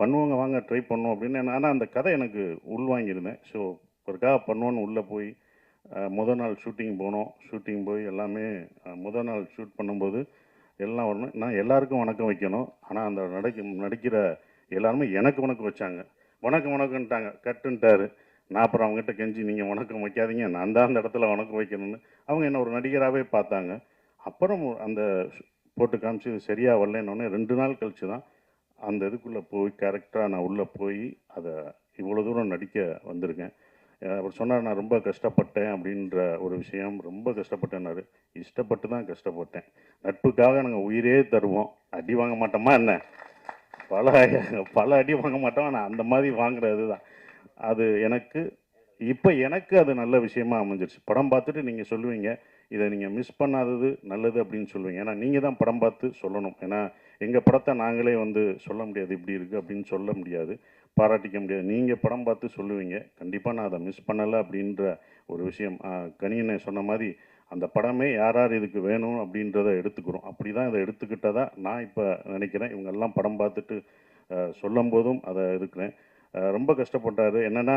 B: பண்ணுவோங்க, வாங்க ட்ரை பண்ணுவோம் அப்படின்னு. ஆனால் அந்த கதை எனக்கு உள்வாங்கியிருந்தேன். ஸோ ஒருக்காக பண்ணுவோன்னு உள்ளே போய் முதல் நாள் ஷூட்டிங் போனோம். ஷூட்டிங் போய் எல்லாமே முதல் நாள் ஷூட் பண்ணும்போது எல்லாம் வரணும். நான் எல்லாருக்கும் வணக்கம் வைக்கணும். ஆனால் அந்த நடிக்கிற எல்லாருமே எனக்கு வணக்கம் வச்சாங்க. வணக்கம்ன்ட்டாங்க, கட்டுன்ட்டாரு. நான் அப்புறம் அவங்ககிட்ட கெஞ்சி, நீங்கள் வணக்கம் வைக்காதீங்க, நான் தான் அந்த இடத்துல வணக்கம் வைக்கணும்னு. அவங்க என்ன ஒரு நடிகராகவே பார்த்தாங்க. அப்புறம் அந்த போட்டு காமிச்சு சரியாக வரலன்னொடனே 2 நாள் கழிச்சு தான் அந்த இதுக்குள்ளே போய் கேரக்டராக நான் உள்ளே போய் அதை இவ்வளோ தூரம் நடிக்க வந்திருக்கேன். அவர் சொன்னார், நான் ரொம்ப கஷ்டப்பட்டேன் அப்படின்ற ஒரு விஷயம். ரொம்ப கஷ்டப்பட்டேன்னாரு. இஷ்டப்பட்டு தான் கஷ்டப்பட்டேன். நட்புக்காக நாங்கள் உயிரே தருவோம். அடி வாங்க மாட்டோமா என்ன? பல அடி வாங்க மாட்டோம். ஆனால் அந்த மாதிரி வாங்குறது தான் அது எனக்கு அது நல்ல விஷயமா அமைஞ்சிருச்சு. படம் பார்த்துட்டு நீங்கள் சொல்லுவீங்க, இதை நீங்கள் மிஸ் பண்ணாதது நல்லது அப்படின்னு சொல்லுவீங்க. ஏன்னா நீங்கள் தான் படம் பார்த்து சொல்லணும். ஏன்னா எங்கள் படத்தை நாங்களே வந்து சொல்ல முடியாது, இப்படி இருக்குது அப்படின்னு சொல்ல முடியாது, பாராட்டிக்க முடியாது. நீங்கள் படம் பார்த்து சொல்லுவீங்க. கண்டிப்பாக நான் அதை மிஸ் பண்ணலை அப்படின்ற ஒரு விஷயம். கனியனை சொன்ன மாதிரி அந்த படமே யார் இதுக்கு வேணும் அப்படின்றத எடுத்துக்கிறோம். அப்படி தான் இதை எடுத்துக்கிட்டதா நான் இப்போ நினைக்கிறேன். இவங்கெல்லாம் படம் பார்த்துட்டு சொல்லும் போதும் அதை இருக்கிறேன். ரொம்ப கஷ்டப்பட்டார். என்னென்னா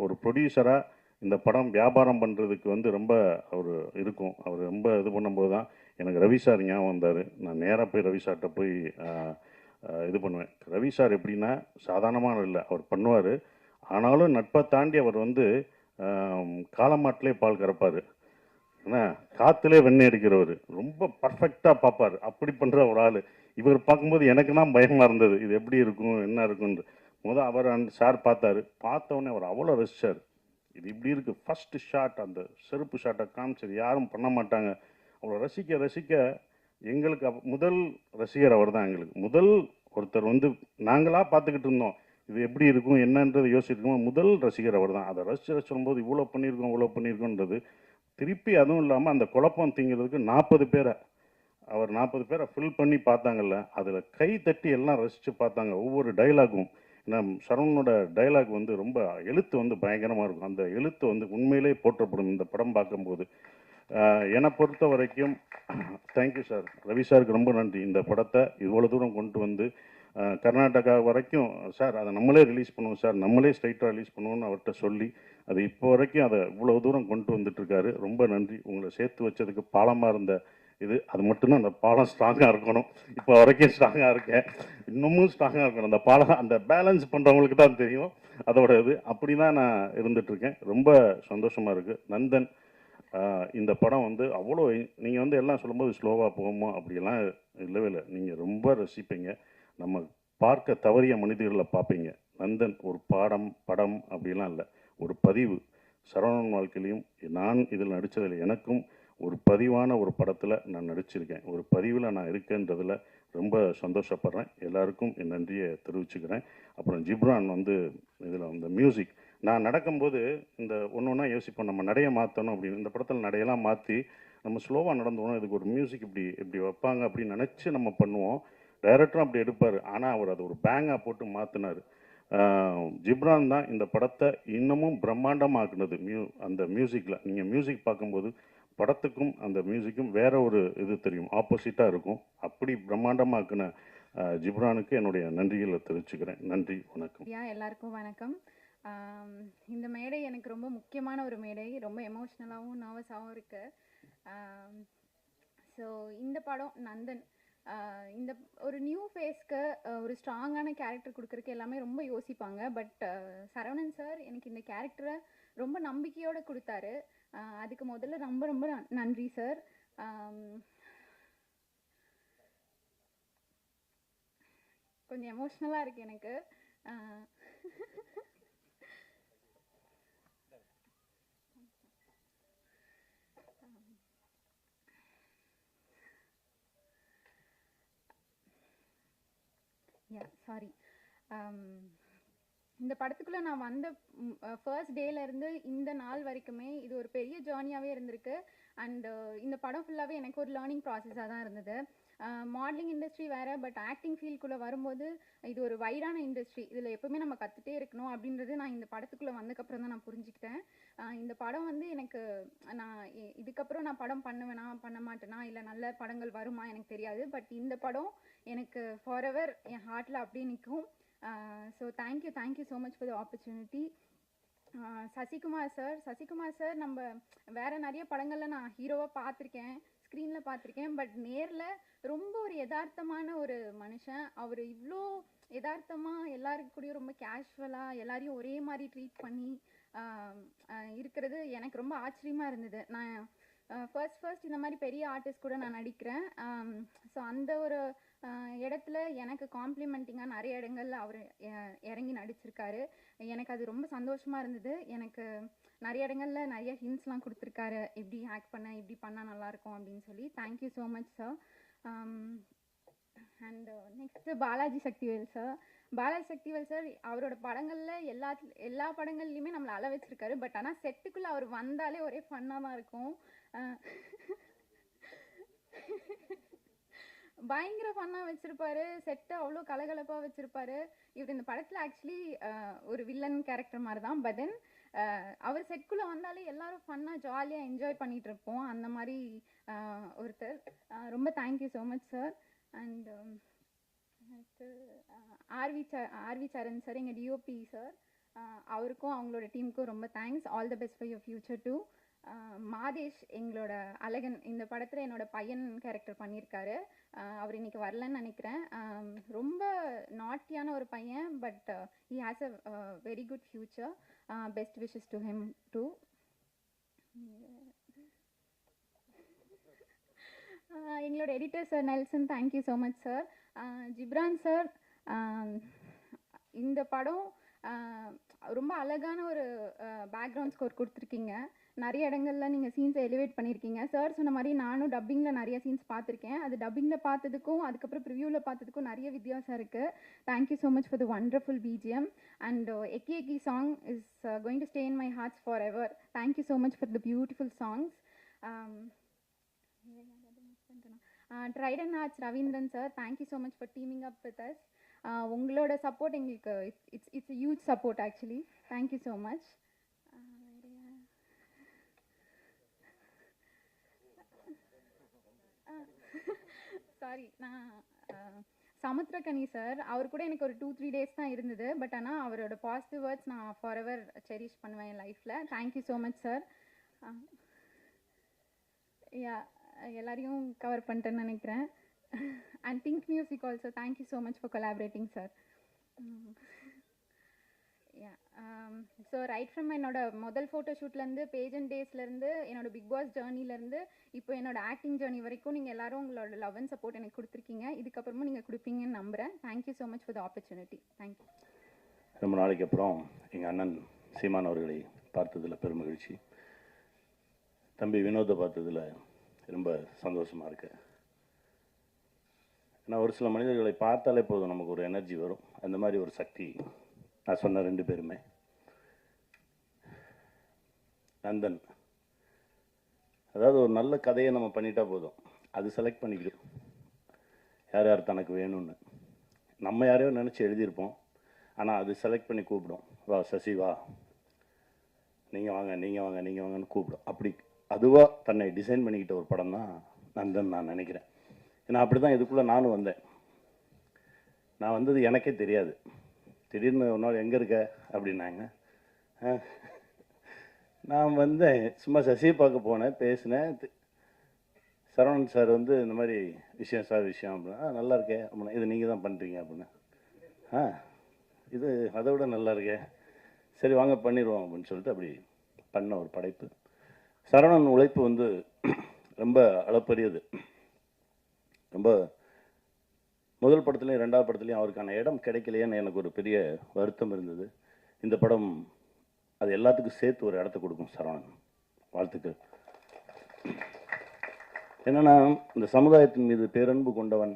B: ஒரு ப்ரொடியூசராக இந்த படம் வியாபாரம் பண்ணுறதுக்கு வந்து ரொம்ப இருக்கும். அவர் ரொம்ப இது பண்ணும்போது தான் எனக்கு ரவி சார் ஞாபகம் வந்தார். நான் நேராக போய் ரவி சார்கிட்ட போய் இது பண்ணுவேன். ரவி சார் எப்படின்னா சாதாரணமான இல்லை, அவர் பண்ணுவார். ஆனாலும் நட்பை தாண்டி அவர் வந்து காலமாட்டிலே பால் கறப்பார், ஏன்னா காற்றுலே வெண்ணெய் எடுக்கிறவர், ரொம்ப பர்ஃபெக்டாக பார்ப்பார். அப்படி பண்ணுற ஒரு ஆள். இவர் பார்க்கும்போது எனக்கு தான் பயமாக இருந்தது, இது எப்படி இருக்கும் என்ன இருக்குன்னு. அவர் அந்த சார் பார்த்தோன்னே அவர் அவ்வளோ ரசிச்சார். இது இப்படி இருக்குது, ஃபஸ்ட்டு ஷாட் அந்த செருப்பு ஷாட்டை காமிச்சது யாரும் பண்ண மாட்டாங்க. அவ்வளோ ரசிக்க எங்களுக்கு முதல் ரசிகர் அவர் தான். எங்களுக்கு முதல் ஒருத்தர் வந்து நாங்களாக பார்த்துக்கிட்டு இருந்தோம், இது எப்படி இருக்கும் என்னன்றது யோசிச்சிருக்கோம். முதல் ரசிகர் அவர் தான். அதை ரசிச்சும்போது இவ்வளோ பண்ணியிருக்கோன்றது திருப்பி. அதுவும் இல்லாமல் அந்த குழப்பம் தீங்கிறதுக்கு 40 பேரை ஃபில் பண்ணி பார்த்தாங்கல்ல, அதில் கை தட்டி எல்லாம் ரசித்து பார்த்தாங்க. ஒவ்வொரு டைலாகும், ஏன்னா சரவணனோட டைலாக் வந்து ரொம்ப எழுத்து வந்து பயங்கரமாக இருக்கும். அந்த எழுத்து வந்து உண்மையிலே போற்றப்படும் இந்த படம் பார்க்கும்போது. என்னை பொறுத்த வரைக்கும் தேங்க்யூ சார், ரவி சாருக்கு ரொம்ப நன்றி. இந்த படத்தை இவ்வளோ தூரம் கொண்டு வந்து கர்நாடகா வரைக்கும், சார் அதை நம்மளே ரிலீஸ் பண்ணுவோம் சார், நம்மளே ஸ்ட்ரைட்டாக ரிலீஸ் பண்ணுவோம்னு அவர்கிட்ட சொல்லி அது இப்போ வரைக்கும் அதை இவ்வளோ தூரம் கொண்டு வந்துட்டுருக்காரு. ரொம்ப நன்றி. உங்களை சேர்த்து வச்சதுக்கு பாலமாக இருந்த அது மட்டும்தான். அந்த பாலம் ஸ்ட்ராங்காக இருக்கணும். இப்போ வரைக்கும் ஸ்ட்ராங்காக இருக்கேன், இன்னமும் ஸ்ட்ராங்காக இருக்கணும். அந்த பாலம் அந்த பேலன்ஸ் பண்ணுறவங்களுக்கு தான் தெரியும் அதோட அப்படி தான் நான் இருந்துகிட்ருக்கேன். ரொம்ப சந்தோஷமாக இருக்குது. நந்தன் இந்த படம் வந்து அவ்வளோ நீங்கள் வந்து எல்லாம் சொல்லும்போது ஸ்லோவாக போகுமோ அப்படியெல்லாம் இல்லவே இல்லை. நீங்கள் ரொம்ப ரசிப்பீங்க. நம்ம பார்க்க தவறிய மனிதர்களை பார்ப்பீங்க. நந்தன் ஒரு படம் அப்படிலாம் இல்லை, ஒரு பதிவு. சரவணன் வாழ்க்கையிலையும் நான் இதில் நடித்ததில் எனக்கும் ஒரு பதிவான ஒரு படத்தில் நான் நடிச்சிருக்கேன். ஒரு பதிவில் நான் இருக்கேன்றதில் ரொம்ப சந்தோஷப்படுறேன். எல்லாருக்கும் என் நன்றியை தெரிவிச்சுக்கிறேன். அப்புறம் ஜிப்ரான் வந்து இதில் அந்த மியூசிக், நான் நடக்கும்போது இந்த ஒன்றா யோசிப்போம், நம்ம நடையை மாற்றணும் அப்படின்னு. இந்த படத்தில் நடையெல்லாம் மாற்றி நம்ம ஸ்லோவாக நடந்துவோம், இதுக்கு ஒரு மியூசிக் இப்படி வைப்பாங்க அப்படின்னு நினச்சி நம்ம பண்ணுவோம். டைரக்டரும் அப்படி எடுப்பார். ஆனால் அவர் அதை ஒரு பேங்காக போட்டு மாற்றினார். ஜிப்ரான் தான் இந்த படத்தை இன்னமும் பிரம்மாண்டமாக்குனது. அந்த மியூசிக்கில் நீங்கள் மியூசிக் பார்க்கும்போது படத்துக்கும் அந்த மியூசிக்கும் வேற ஒரு இது தெரியும், ஆப்போசிட்டாக இருக்கும். அப்படி பிரம்மாண்டமாக்குன ஜிப்ரானுக்கு என்னுடைய நன்றிகளை தெரிவிச்சுக்கிறேன். நன்றி, வணக்கம்.
C: எல்லாருக்கும் வணக்கம். இந்த மேடை எனக்கு ரொம்ப முக்கியமான ஒரு மேடை, ரொம்ப எமோஷ்னலாகவும் நர்வஸாகவும் இருக்குது. ஸோ இந்த படம் நந்தன், இந்த ஒரு நியூ ஃபேஸ்க்கு ஒரு ஸ்ட்ராங்கான கேரக்டர் கொடுக்குறதுக்கு எல்லாமே ரொம்ப யோசிப்பாங்க. பட் சரவணன் சார் எனக்கு இந்த கேரக்டரை ரொம்ப நம்பிக்கையோடு கொடுத்தாரு. அதுக்கு முதல்ல ரொம்ப ரொம்ப நன்றி சார். கொஞ்சம் எமோஷ்னலாக இருக்குது எனக்கு. சாரி. இந்த படத்துக்குள்ள நான் வந்த ஃபர்ஸ்ட் டேல இருந்து இந்த நாள் வரைக்குமே இது ஒரு பெரிய ஜேர்னியாவே இருந்திருக்கு. அண்ட் இந்த படம் ஃபுல்லாவே எனக்கு ஒரு லேர்னிங் ப்ராசஸாக தான் இருந்தது. மாடலிங் இண்டஸ்ட்ரி வேற, பட் ஆக்டிங் ஃபீல்டுக்குள்ளே வரும்போது இது ஒரு வைடான இண்டஸ்ட்ரி. இதில் எப்பவுமே நம்ம கற்றுட்டே இருக்கணும் அப்படின்றது நான் இந்த படத்துக்குள்ளே வந்ததுக்கப்புறம் தான் நான் புரிஞ்சுக்கிட்டேன். இந்த படம் வந்து எனக்கு நான் இதுக்கப்புறம் நான் படம் பண்ணுவேனா பண்ண மாட்டேனா இல்லை நல்ல படங்கள் வருமா எனக்கு தெரியாது. பட் இந்த படம் எனக்கு ஃபாரெவர் என் ஹார்ட்டில் அப்படியே நிற்கும். So thank you so much for the opportunity. Sasikumar sir நம்ம வேற நிறைய படங்கள்ல நான் ஹீரோவாக பார்த்துருக்கேன், ஸ்க்ரீனில் பார்த்துருக்கேன். பட் நேரில் ரொம்ப ஒரு யதார்த்தமான ஒரு மனுஷன். அவர் இவ்வளோ யதார்த்தமாக எல்லாருக்கு கூடயும் ரொம்ப கேஷுவலாக எல்லாரையும் ஒரே மாதிரி ட்ரீட் பண்ணி இருக்கிறது எனக்கு ரொம்ப ஆச்சரியமாக இருந்தது. நான் ஃபர்ஸ்ட் இந்த மாதிரி பெரிய ஆர்டிஸ்ட் கூட நான் நடிக்கிறேன். ஸோ அந்த ஒரு இடத்துல எனக்கு காம்ப்ளிமெண்டிங்காக நிறைய இடங்கள்ல அவர் இறங்கி நடிச்சிருக்காரு. எனக்கு அது ரொம்ப சந்தோஷமாக இருந்தது. எனக்கு நிறைய இடங்கள்ல நிறைய ஹிண்ட்ஸ்லாம் கொடுத்துருக்காரு, இப்படி ஆக்ட் பண்ண இப்படி பண்ணால் நல்லாயிருக்கும் அப்படின்னு சொல்லி. Thank you so much sir. And next Balaji Sakthivel sir அவரோட படங்களில் எல்லா படங்கள்லையுமே நம்மளை அள வச்சிருக்காரு. பட் ஆனால் செட்டுக்குள்ளே அவர் வந்தாலே ஒரே ஃபன்னாக தான் இருக்கும். பயங்கர ஃபன்னாக வச்சுருப்பாரு, செட்டை அவ்வளோ கலகலப்பாக வச்சுருப்பாரு. இவர் இந்த படத்தில் ஆக்சுவலி ஒரு வில்லன் கேரக்டர் மாதிரி தான். பட் தென் அவர் செட்குள்ளே வந்தாலே எல்லாரும் ஃபன்னாக ஜாலியாக என்ஜாய் பண்ணிகிட்டு இருப்போம். அந்த மாதிரி ஒருத்தர். ரொம்ப thank you so much sir. And R V Saran sir, எங்கள் டிஓபி சார், அவருக்கும் அவங்களோட டீமுக்கும் ரொம்ப thanks. All the best for your future too. Mathesh, எங்களோட அழகன், இந்த படத்தில் என்னோட பையன் கேரக்டர் பண்ணியிருக்காரு. அவர் இன்னைக்கு வரலன்னு நினைக்கிறேன். ரொம்ப நாட்டியான ஒரு பையன், but he has a very good future. Best wishes to him too. எங்களோட editor sir Nelson, thank you so much sir. Ghibran sir, இந்த படம் ரொம்ப அழகான ஒரு பேக்ரவுண்ட் ஸ்கோர் கொடுத்துருக்கீங்க. நிறைய இடங்கள்ல நீங்கள் சீன்ஸை எலிவேட் பண்ணியிருக்கீங்க. சார் சொன்ன மாதிரி நானும் டப்பிங்கில் நிறைய சீன்ஸ் பார்த்துருக்கேன். அது டப்பிங்கில் பார்த்ததுக்கும் அதுக்கப்புறம் ப்ரிவியூவில் பார்த்ததுக்கும் நிறைய வித்தியாசம் இருக்குது. Thank you so much for the wonderful BGM. And எக்கி எக்கி song is going to stay in my hearts forever. Thank you so much for the beautiful songs. Trident Arts Ravindran sir, thank you so much for teaming up with us. உங்களோட support எங்களுக்கு it's huge support actually. Thank you so much. Sorry, நான் Samuthirakani sir, அவர் கூட எனக்கு ஒரு 2-3 days தான் இருந்தது. But ஆனால் அவரோட பாசிட்டிவ் வேர்ட்ஸ் நான் ஃபார் எவர் செரிஷ் பண்ணுவேன் என் லைஃப்பில். Thank you so much sir. Yeah, எல்லாரையும் கவர் பண்ணிட்டேன்னு நினைக்கிறேன். And Think Music also, thank you so much for collaborating sir. Yeah, so right from என்னோட முதல் ஃபோட்டோ ஷூட்லேருந்து பேஜன் டேஸ்லேருந்து என்னோட பிக் பாஸ் ஜேர்னிலேருந்து இப்போ என்னோட ஆக்டிங் ஜேர்னி வரைக்கும் நீங்கள் எல்லாரும் உங்களோட லவ் அண்ட் சப்போர்ட் எனக்கு கொடுத்துருக்கீங்க. இதுக்கப்புறமும் நீங்கள் கொடுப்பீங்கன்னு நம்புகிறேன். Thank you so much for the opportunity. Thank you.
B: ரொம்ப நாளைக்கு அப்புறம் எங்கள் அண்ணன் சீமான் அவர்களை பார்த்ததில் பெருமகிழ்ச்சி. தம்பி வினோதை பார்த்ததில் ரொம்ப சந்தோஷமாக இருக்கு. ஏன்னா ஒரு சில மனிதர்களை பார்த்தாலே போதும் நமக்கு ஒரு எனர்ஜி வரும். அந்த மாதிரி ஒரு சக்தி நான் சொன்ன 2 பேருமே. நந்தன், அதாவது ஒரு நல்ல கதையை நம்ம பண்ணிட்டா போதும், அது செலக்ட் பண்ணிக்கிடும் யார் யார் தனக்கு வேணும்னு. நம்ம யாரையோ நினச்சி எழுதியிருப்போம், ஆனால் அது செலக்ட் பண்ணி கூப்பிடும். வா சசி வா, நீங்கள் வாங்க நீங்கள் வாங்க நீங்கள் வாங்கன்னு கூப்பிடும். அப்படி அதுவாக தன்னை டிசைன் பண்ணிக்கிட்ட ஒரு படம் தான் நந்தன் நான் நினைக்கிறேன். ஏன்னா அப்படி தான் இதுக்குள்ளே நானும் வந்தேன். நான் வந்தது எனக்கே தெரியாது. திடீர்னு ஒரு நாள் எங்கே இருக்க அப்படின்னாங்க. நான் வந்தேன், சும்மா சசியை பார்க்க போனேன், பேசினேன். சரவணன் சார் வந்து இந்த மாதிரி விஷயம் அப்படின்னா நல்லா இருக்கே அப்படின்னா, இது நீங்கள் தான் பண்ணுறீங்க அப்படின்னா, இது அதை விட நல்லா இருக்கே, சரி வாங்க பண்ணிடுவோம் அப்படின்னு சொல்லிட்டு அப்படி பண்ண ஒரு படைப்பு. சரவணன் உழைப்பு வந்து ரொம்ப அளப்பரியது. ரொம்ப முதல் படத்துலையும் 2வது படத்துலையும் அவருக்கான இடம் கிடைக்கலையேன்னு எனக்கு ஒரு பெரிய வருத்தம் இருந்தது. இந்த படம் அது எல்லாத்துக்கும் சேர்த்து ஒரு இடத்த கொடுக்கும். சரவணன், வாழ்த்துக்கள். என்னென்னா, இந்த சமுதாயத்தின் மீது பேரன்பு கொண்டவன்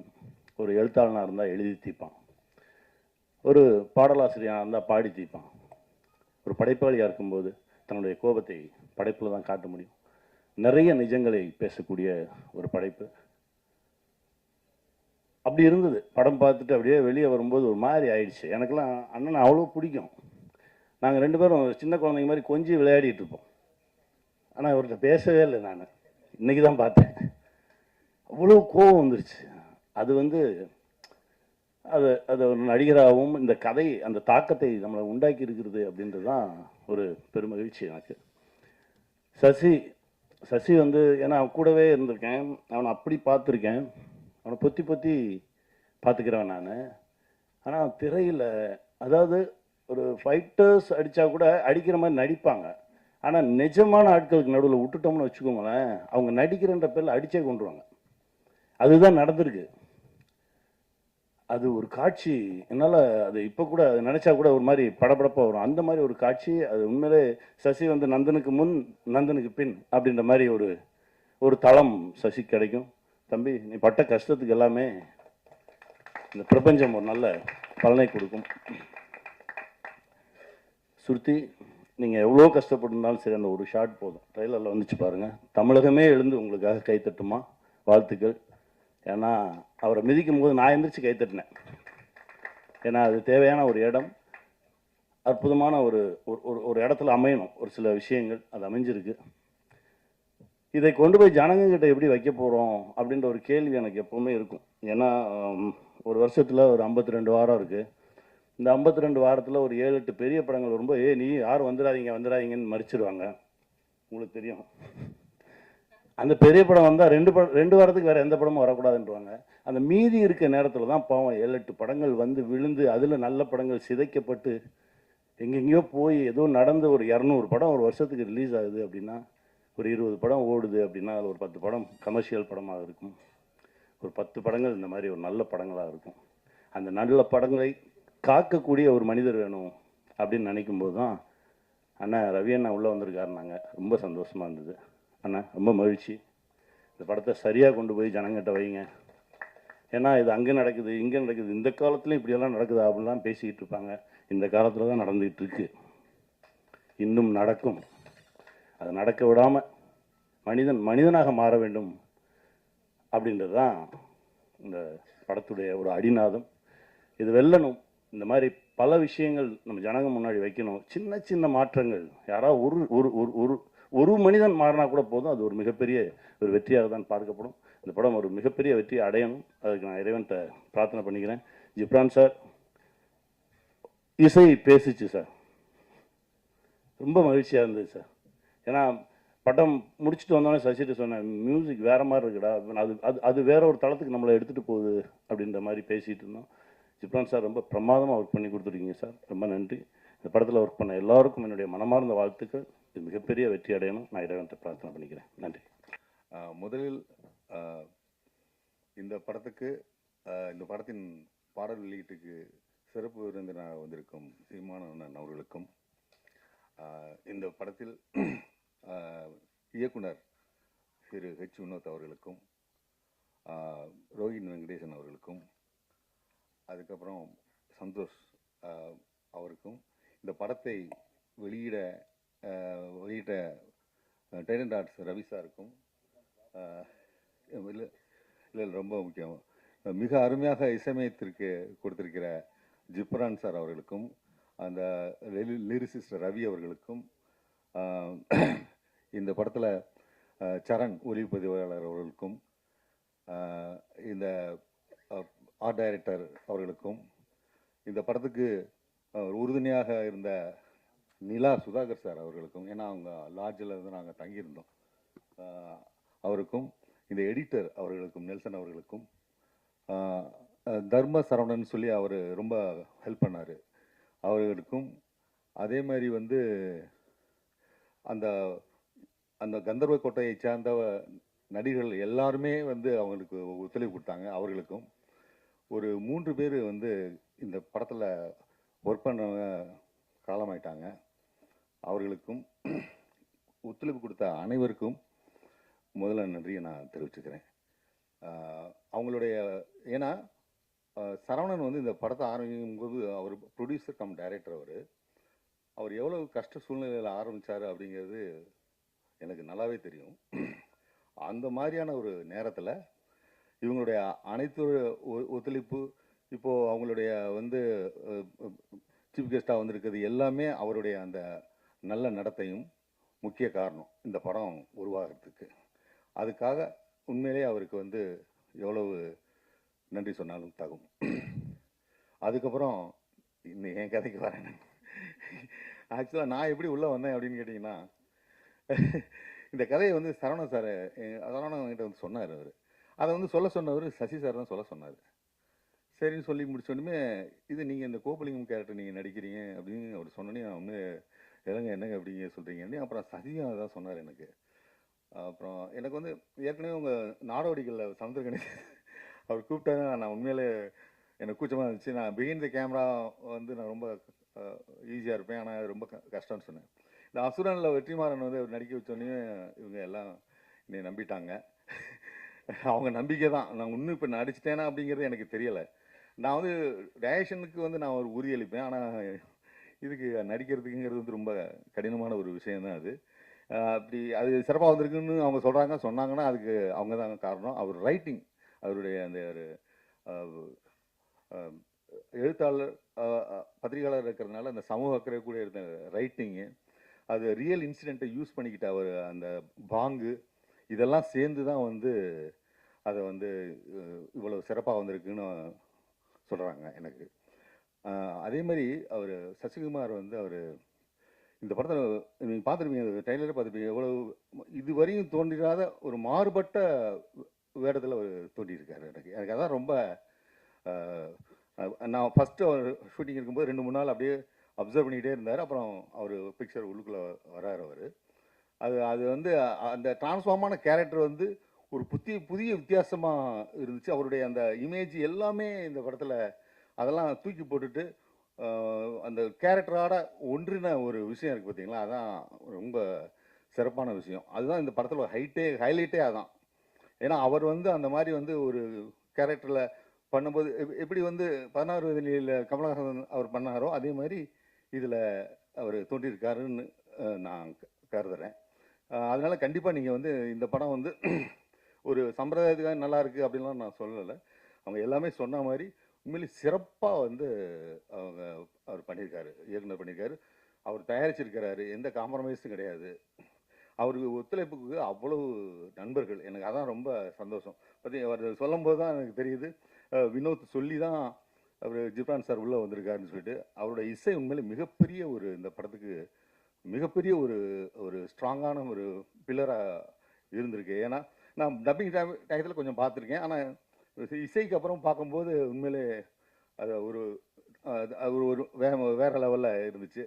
B: ஒரு எழுத்தாளனாக இருந்தால் எழுதி தீர்ப்பான். ஒரு பாடலாசிரியனாக இருந்தால் பாடி தீர்ப்பான். ஒரு படைப்பாளியாக இருக்கும்போது தன்னுடைய கோபத்தை படைப்பில் தான் காட்ட முடியும். நிறைய நிஜங்களை பேசக்கூடிய ஒரு படைப்பு. அப்படி இருந்தது. படம் பார்த்துட்டு அப்படியே வெளியே வரும்போது ஒரு மாதிரி ஆயிடுச்சு. எனக்கெல்லாம் அண்ணனை அவ்வளோ பிடிக்கும். நாங்கள் 2 பேரும் சின்ன குழந்தைங்க மாதிரி கொஞ்சி விளையாடிட்டு இருப்போம். ஆனால் இவர்கிட்ட பேசவே இல்லை. நான் இன்னைக்கு தான் பார்த்தேன். அவ்வளோ கோபம் வந்துருச்சு. அது வந்து அது அது ஒரு நடிகராகவும் இந்த கதை அந்த தாக்கத்தை நம்மளை உண்டாக்கி இருக்கிறது அப்படின்றது தான் ஒரு பெருமகிழ்ச்சி எனக்கு. சசி சசி வந்து ஏன்னா அவன் கூடவே இருந்திருக்கேன். அவனை அப்படி பார்த்துருக்கேன். அவனை பொத்தி பொத்தி பார்த்துக்கிறவன் நான். ஆனால் திரையில் அதாவது ஒரு ஃபைட்டர்ஸ் அடித்தா கூட அடிக்கிற மாதிரி நடிப்பாங்க. ஆனால் நிஜமான ஆட்களுக்கு நடுவில் விட்டுட்டோம்னு வச்சுக்கோங்களேன், அவங்க நடிக்கிறன்ற பேரில் அடித்தே கொண்டுருவாங்க. அதுதான் நடந்திருக்கு. அது ஒரு காட்சி என்னால் அது இப்போ கூட அது நினச்சா கூட ஒரு மாதிரி படபடப்பாக வரும். அந்த மாதிரி ஒரு காட்சி. அது உண்மையிலே சசி வந்து நந்தனுக்கு முன் நந்தனுக்கு பின் அப்படின்ற மாதிரி ஒரு தளம் சசி கிடைக்கும். தம்பி, நீ பட்ட கஷ்டத்துக்கு எல்லாமே இந்த பிரபஞ்சம் ஒரு நல்ல பலனை கொடுக்கும். சுருத்தி, நீங்கள் எவ்வளோ கஷ்டப்பட்டிருந்தாலும் சரி, அந்த ஒரு ஷாட் போதும். ட்ரெய்லரில் வந்துச்சு பாருங்கள். தமிழகமே எழுந்து உங்களுக்காக கைத்தட்டுமா, வாழ்த்துக்கள். ஏன்னா அவரை மிதிக்கும் போது நான் எந்திரிச்சு கைத்தட்டினேன். ஏன்னா அது தேவையான ஒரு இடம், அற்புதமான ஒரு ஒரு இடத்துல அமையணும் ஒரு சில விஷயங்கள். அது அமைஞ்சிருக்கு. இதை கொண்டு போய் ஜனங்கக்கிட்ட எப்படி வைக்க போகிறோம் அப்படின்ற ஒரு கேள்வி எனக்கு எப்போவுமே இருக்கும். ஏன்னா ஒரு வருஷத்தில் ஒரு 52 வாரம் இருக்குது. இந்த 52 வாரத்தில் ஒரு 7-8 பெரிய படங்கள் வரும்போது நீ யாரும் வந்துடாதீங்கன்னு மறிச்சிடுவாங்க. உங்களுக்கு தெரியும். அந்த பெரிய படம் வந்தால் 2 வாரத்துக்கு வேறு எந்த படமும் வரக்கூடாதுன்றவாங்க. அந்த மீதி இருக்க நேரத்தில் தான் பாவம் 7-8 படங்கள் வந்து விழுந்து அதில் நல்ல படங்கள் சிதைக்கப்பட்டு எங்கெங்கேயோ போய் ஏதோ நடந்து ஒரு 200 படம் ஒரு வருஷத்துக்கு ரிலீஸ் ஆகுது அப்படின்னா, ஒரு 20 படம் ஓடுது அப்படின்னா, அதில் ஒரு 10 படம் கமர்ஷியல் படமாக இருக்கும். ஒரு 10 படங்கள் இந்த மாதிரி ஒரு நல்ல படங்களாக இருக்கும். அந்த நல்ல படங்களை காக்கக்கூடிய ஒரு மனிதர் வேணும் அப்படின்னு நினைக்கும்போது தான் அண்ணா ரவி அண்ணா உள்ளே வந்திருக்காருனாங்க. ரொம்ப சந்தோஷமாக இருந்தது. அண்ணா ரொம்ப மகிழ்ச்சி. இந்த படத்தை சரியாக கொண்டு போய் ஜனங்கிட்ட வைங்க. ஏன்னா இது அங்கே நடக்குது, இங்கே நடக்குது, இந்த காலத்துலேயும் இப்படியெல்லாம் நடக்குது அப்படின்லாம் பேசிக்கிட்டு இருப்பாங்க. இந்த காலத்தில் தான் நடந்துகிட்டு இருக்கு, இன்னும் நடக்கும். அதை நடக்க விடாமல் மனிதனாக மாற வேண்டும் அப்படின்றது தான் இந்த படத்துடைய ஒரு அடிநாதம். இது வெல்லணும். இந்த மாதிரி பல விஷயங்கள் நம்ம ஜனங்க முன்னாடி வைக்கணும். சின்ன சின்ன மாற்றங்கள், யாராவது ஒரு மனிதன் மாறினா கூட போதும். அது ஒரு மிகப்பெரிய ஒரு வெற்றியாக தான் பார்க்கப்படும். இந்த படம் ஒரு மிகப்பெரிய வெற்றியை அடையணும். அதுக்கு நான் இறைவன்கிட்ட பிரார்த்தனை பண்ணிக்கிறேன். ஜிப்ரான் சார், இசை பேசிச்சு சார். ரொம்ப மகிழ்ச்சியாக இருந்தது சார். ஏன்னா படம் முடிச்சுட்டு வந்தோடனே சசிட்டு சொன்னேன், மியூசிக் வேறு மாதிரி இருக்குடா, அது வேற ஒரு தளத்துக்கு நம்மளை எடுத்துகிட்டு போகுது அப்படின்ற மாதிரி பேசிகிட்டு இருந்தோம். ஜிப்ரான் சார் ரொம்ப பிரமாதமாக ஒர்க் பண்ணி கொடுத்துருக்கீங்க சார். ரொம்ப நன்றி. இந்த படத்தில் ஒர்க் பண்ண எல்லாருக்கும் என்னுடைய மனமார்ந்த வாழ்த்துக்கள். இது மிகப்பெரிய வெற்றி அடையணும். நான் இறைவன்கிட்ட பிரார்த்தனை பண்ணிக்கிறேன். நன்றி.
D: முதலில் இந்த படத்துக்கு இந்த படத்தின் பாடல் வெளியீட்டுக்கு சிறப்பு விருந்தினராக வந்திருக்கும் சீமானன் அவர்களுக்கும், இந்த படத்தில் இயக்குனர் திரு ஹெச் வினோத் அவர்களுக்கும், ரோஹின் வெங்கடேசன் அவர்களுக்கும், அதுக்கப்புறம் சந்தோஷ் அவருக்கும், இந்த படத்தை வெளியிட்ட டைலண்ட் ஆர்ட்ஸ் ரவி சாருக்கும், இல்லை ரொம்ப முக்கியம், மிக அருமையாக இசையமைத்திற்கு கொடுத்திருக்கிற ஜிப்ரான் சார் அவர்களுக்கும், அந்த லிரிசிஸ்ட் ரவி அவர்களுக்கும், இந்த படத்தில் சரண் ஒளிப்பதிவாளர் அவர்களுக்கும், இந்த ஆர்ட் டைரக்டர் அவர்களுக்கும், இந்த படத்துக்கு உறுதுணையாக இருந்த நிலா சுதாகர் சார் அவர்களுக்கும், ஏன்னா அவங்க லாட்ஜில் இருந்து நாங்கள் தங்கியிருந்தோம், அவருக்கும், இந்த எடிட்டர் அவர்களுக்கும், நெல்சன் அவர்களுக்கும், தர்ம சரவணன் சொல்லி அவர் ரொம்ப ஹெல்ப் பண்ணார், அவர்களுக்கும், அதே மாதிரி வந்து அந்த அந்த கந்தர்வ கோட்டையை சார்ந்த நடிகர்கள் எல்லாருமே வந்து அவங்களுக்கு ஒத்துழைப்பு கொடுத்தாங்க. அவர்களுக்கும் ஒரு 3 பேர் வந்து இந்த படத்தில் ஒர்க் பண்ணவங்க காலமாயிட்டாங்க. அவர்களுக்கும் ஒத்துழைப்பு கொடுத்த அனைவருக்கும் முதல்ல நன்றியை நான் தெரிவிச்சுக்கிறேன். அவங்களுடைய ஏன்னா சரவணன் வந்து இந்த படத்தை ஆரம்பிக்கும் போது அவர் ப்ரொடியூசர் கம் டைரக்டர். அவர் எவ்வளவு கஷ்ட சூழ்நிலையில் ஆரம்பித்தார் அப்படிங்கிறது எனக்கு நல்லாவே தெரியும். அந்த மாதிரியான ஒரு நேரத்தில் இவங்களுடைய அனைத்து ஒத்துழைப்பு, இப்போது அவங்களுடைய வந்து சீஃப் கெஸ்ட்டாக வந்திருக்கிறது எல்லாமே அவருடைய அந்த நல்ல நடத்தையும் முக்கிய காரணம் இந்த படம் உருவாகிறதுக்கு. அதுக்காக உண்மையிலே அவருக்கு வந்து எவ்வளவு நன்றி சொன்னாலும் தகும். அதுக்கப்புறம் இன்னும் என் கதைக்கு வரேன். ஆக்சுவலாக நான் எப்படி உள்ளே வந்தேன் அப்படின்னு கேட்டிங்கன்னா, இந்த கதையை வந்து சரவணன் சார் கிட்ட வந்து சொன்னார். அவர் அதை வந்து சொல்ல சொன்னவர் சசி சார் தான் சொல்ல சொன்னார். சரின்னு சொல்லி முடிச்சோடனே, இது நீங்கள் இந்த கோபலிங்கம் கேரக்டர் நீங்கள் நடிக்கிறீங்க அப்படின்னு அவர் சொன்னோன்னே, நான் வந்து என்னங்க அப்படிங்க சொல்கிறீங்கன்னு அப்புறம் சசியும் அதான் சொன்னார் எனக்கு. அப்புறம் எனக்கு வந்து ஏற்கனவே உங்கள் நாடோடிகளில் சமுத்திரகணி அவர் கூப்பிட்டாரு. நான் உண்மையிலே எனக்கு கூச்சமாக இருந்துச்சு. நான் பிஹைண்ட் த கேமரா வந்து நான் ரொம்ப ஈஸியாக இருப்பேன், ஆனால் ரொம்ப கஷ்டம்னு சொன்னேன். இந்த அசுரனில் வெற்றிமாறன் வந்து அவர் நடிக்க வச்சோடனே இவங்க எல்லாம் என்னை நம்பிட்டாங்க. அவங்க நம்பிக்கை தான். நான் இன்னும் இப்போ நடிச்சிட்டேனா அப்படிங்கிறது எனக்கு தெரியலை. நான் வந்து டைரக்ஷனுக்கு வந்து நான் ஒரு உறுதியளிப்பேன், ஆனால் இதுக்கு நடிக்கிறதுக்குங்கிறது வந்து ரொம்ப கடினமான ஒரு விஷயம்தான் அது. அப்படி அது சிறப்பாக வந்திருக்குன்னு அவங்க சொன்னாங்கன்னா அதுக்கு அவங்க தான் காரணம். அவர் ரைட்டிங், அவருடைய அந்த ஒரு எழுத்தாளர் பத்திரிகையாளர் இருக்கிறதுனால அந்த சமூக அக்கறை கூட இருந்த ரைட்டிங்கு, அது ரியல் இன்சிடெண்ட்டை யூஸ் பண்ணிக்கிட்ட அவர் அந்த பாங்கு, இதெல்லாம் சேர்ந்து தான் வந்து அதை வந்து இவ்வளோ சிறப்பாக வந்திருக்குன்னு சொல்கிறாங்க எனக்கு. அதே மாதிரி அவர் சசிகுமார் வந்து அவர் இந்த படத்தில் நீங்கள் பார்த்துருப்பீங்க, ட்ரெய்லரே பார்த்துருப்பீங்க, எவ்வளோ இதுவரையும் தோன்றிடாத ஒரு மாறுபட்ட வேடத்தில் அவர் தோன்றியிருக்காரு. எனக்கு அதான் ரொம்ப நான் ஃபஸ்ட்டு அவர் ஷூட்டிங் இருக்கும்போது 2-3 நாள் அப்படியே அப்சர்வ் பண்ணிக்கிட்டே இருந்தார். அப்புறம் அவர் பிக்சர் உள்ளுக்குள்ளே வரார் அவர். அது வந்து அந்த டிரான்ஸ்ஃபார்மான கேரக்டர் வந்து ஒரு புதிய வித்தியாசமாக இருந்துச்சு. அவருடைய அந்த இமேஜ் எல்லாமே இந்த படத்தில் அதெல்லாம் தூக்கி போட்டுட்டு அந்த கேரக்டரோட ஒன்றின ஒரு விஷயம் இருக்குது பார்த்தீங்களா, அதான் ரொம்ப சிறப்பான விஷயம். அதுதான் இந்த படத்தில் ஹைலைட்டே அதான். ஏன்னா அவர் வந்து அந்த மாதிரி வந்து ஒரு கேரக்டரில் பண்ணும்போது எப்படி வந்து 16 வயதில் கமலஹாசன் அவர் பண்ணாரோ அதே மாதிரி இதில் அவர் தோன்றியிருக்காருன்னு நான் கருதுகிறேன். அதனால் கண்டிப்பாக நீங்கள் வந்து இந்த படம் வந்து ஒரு சம்பிரதாயத்துக்காக நல்லா இருக்குது அப்படின்லாம் நான் சொல்லலை. அவங்க எல்லாமே சொன்ன மாதிரி உண்மையிலே சிறப்பாக வந்து அவர் பண்ணியிருக்காரு, இயக்குனர் பண்ணியிருக்காரு, அவர் தயாரிச்சிருக்கிறாரு, எந்த காம்ப்ரமைஸும் கிடையாது. அவருக்கு ஒத்துழைப்புக்கு அவ்வளவு நண்பர்கள், எனக்கு அதான் ரொம்ப சந்தோஷம். அவர் சொல்லும்போது தான் எனக்கு தெரியுது, வினோத் சொல்லி தான் அவர் ஜிப்ரான் சார் உள்ளே வந்திருக்காருன்னு சொல்லிட்டு. அவரோட இசை உண்மையிலே மிகப்பெரிய ஒரு இந்த படத்துக்கு மிகப்பெரிய ஒரு ஸ்ட்ராங்கான ஒரு பில்லராக இருந்திருக்கு. ஏன்னா நான் டப்பிங் டயத்தில் கொஞ்சம் பார்த்துருக்கேன், ஆனால் இசைக்கு அப்புறம் பார்க்கும்போது உண்மையிலே அது ஒரு வேற லெவலில் இருந்துச்சு.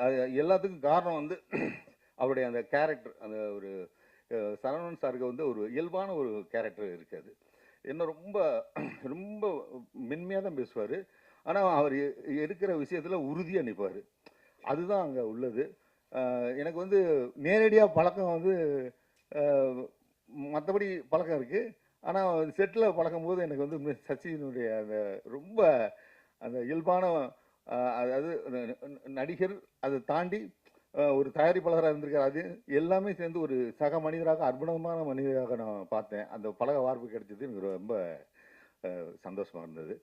D: அது எல்லாத்துக்கும் காரணம் வந்து அவருடைய அந்த கேரக்டர், அந்த ஒரு சரவணன் சாருக்கு வந்து ஒரு இயல்பான ஒரு கேரக்டர் இருக்காது. என்ன ரொம்ப ரொம்ப மென்மையாக தான் பேசுவார், ஆனால் அவர் எடுக்கிற விஷயத்தில் உறுதியாக நிற்பார். அதுதான் அங்கே உள்ளது. எனக்கு வந்து நேரடியாக பழக்கம் வந்து மற்றபடி பழக்கம் இருக்குது, ஆனால் செட்டில் பழக்கும் போது எனக்கு வந்து சச்சினுடைய அந்த ரொம்ப அந்த இயல்பான அதாவது நடிகர், அதை தாண்டி ஒரு தயாரிப்பாளராக இருந்திருக்காரு, அது எல்லாமே சேர்ந்து ஒரு சக மனிதராக அற்புதமான மனிதராக நான் பார்த்தேன். அந்த பழக வாய்ப்பு கிடைச்சது எனக்கு ரொம்ப சந்தோஷமாக இருந்தது.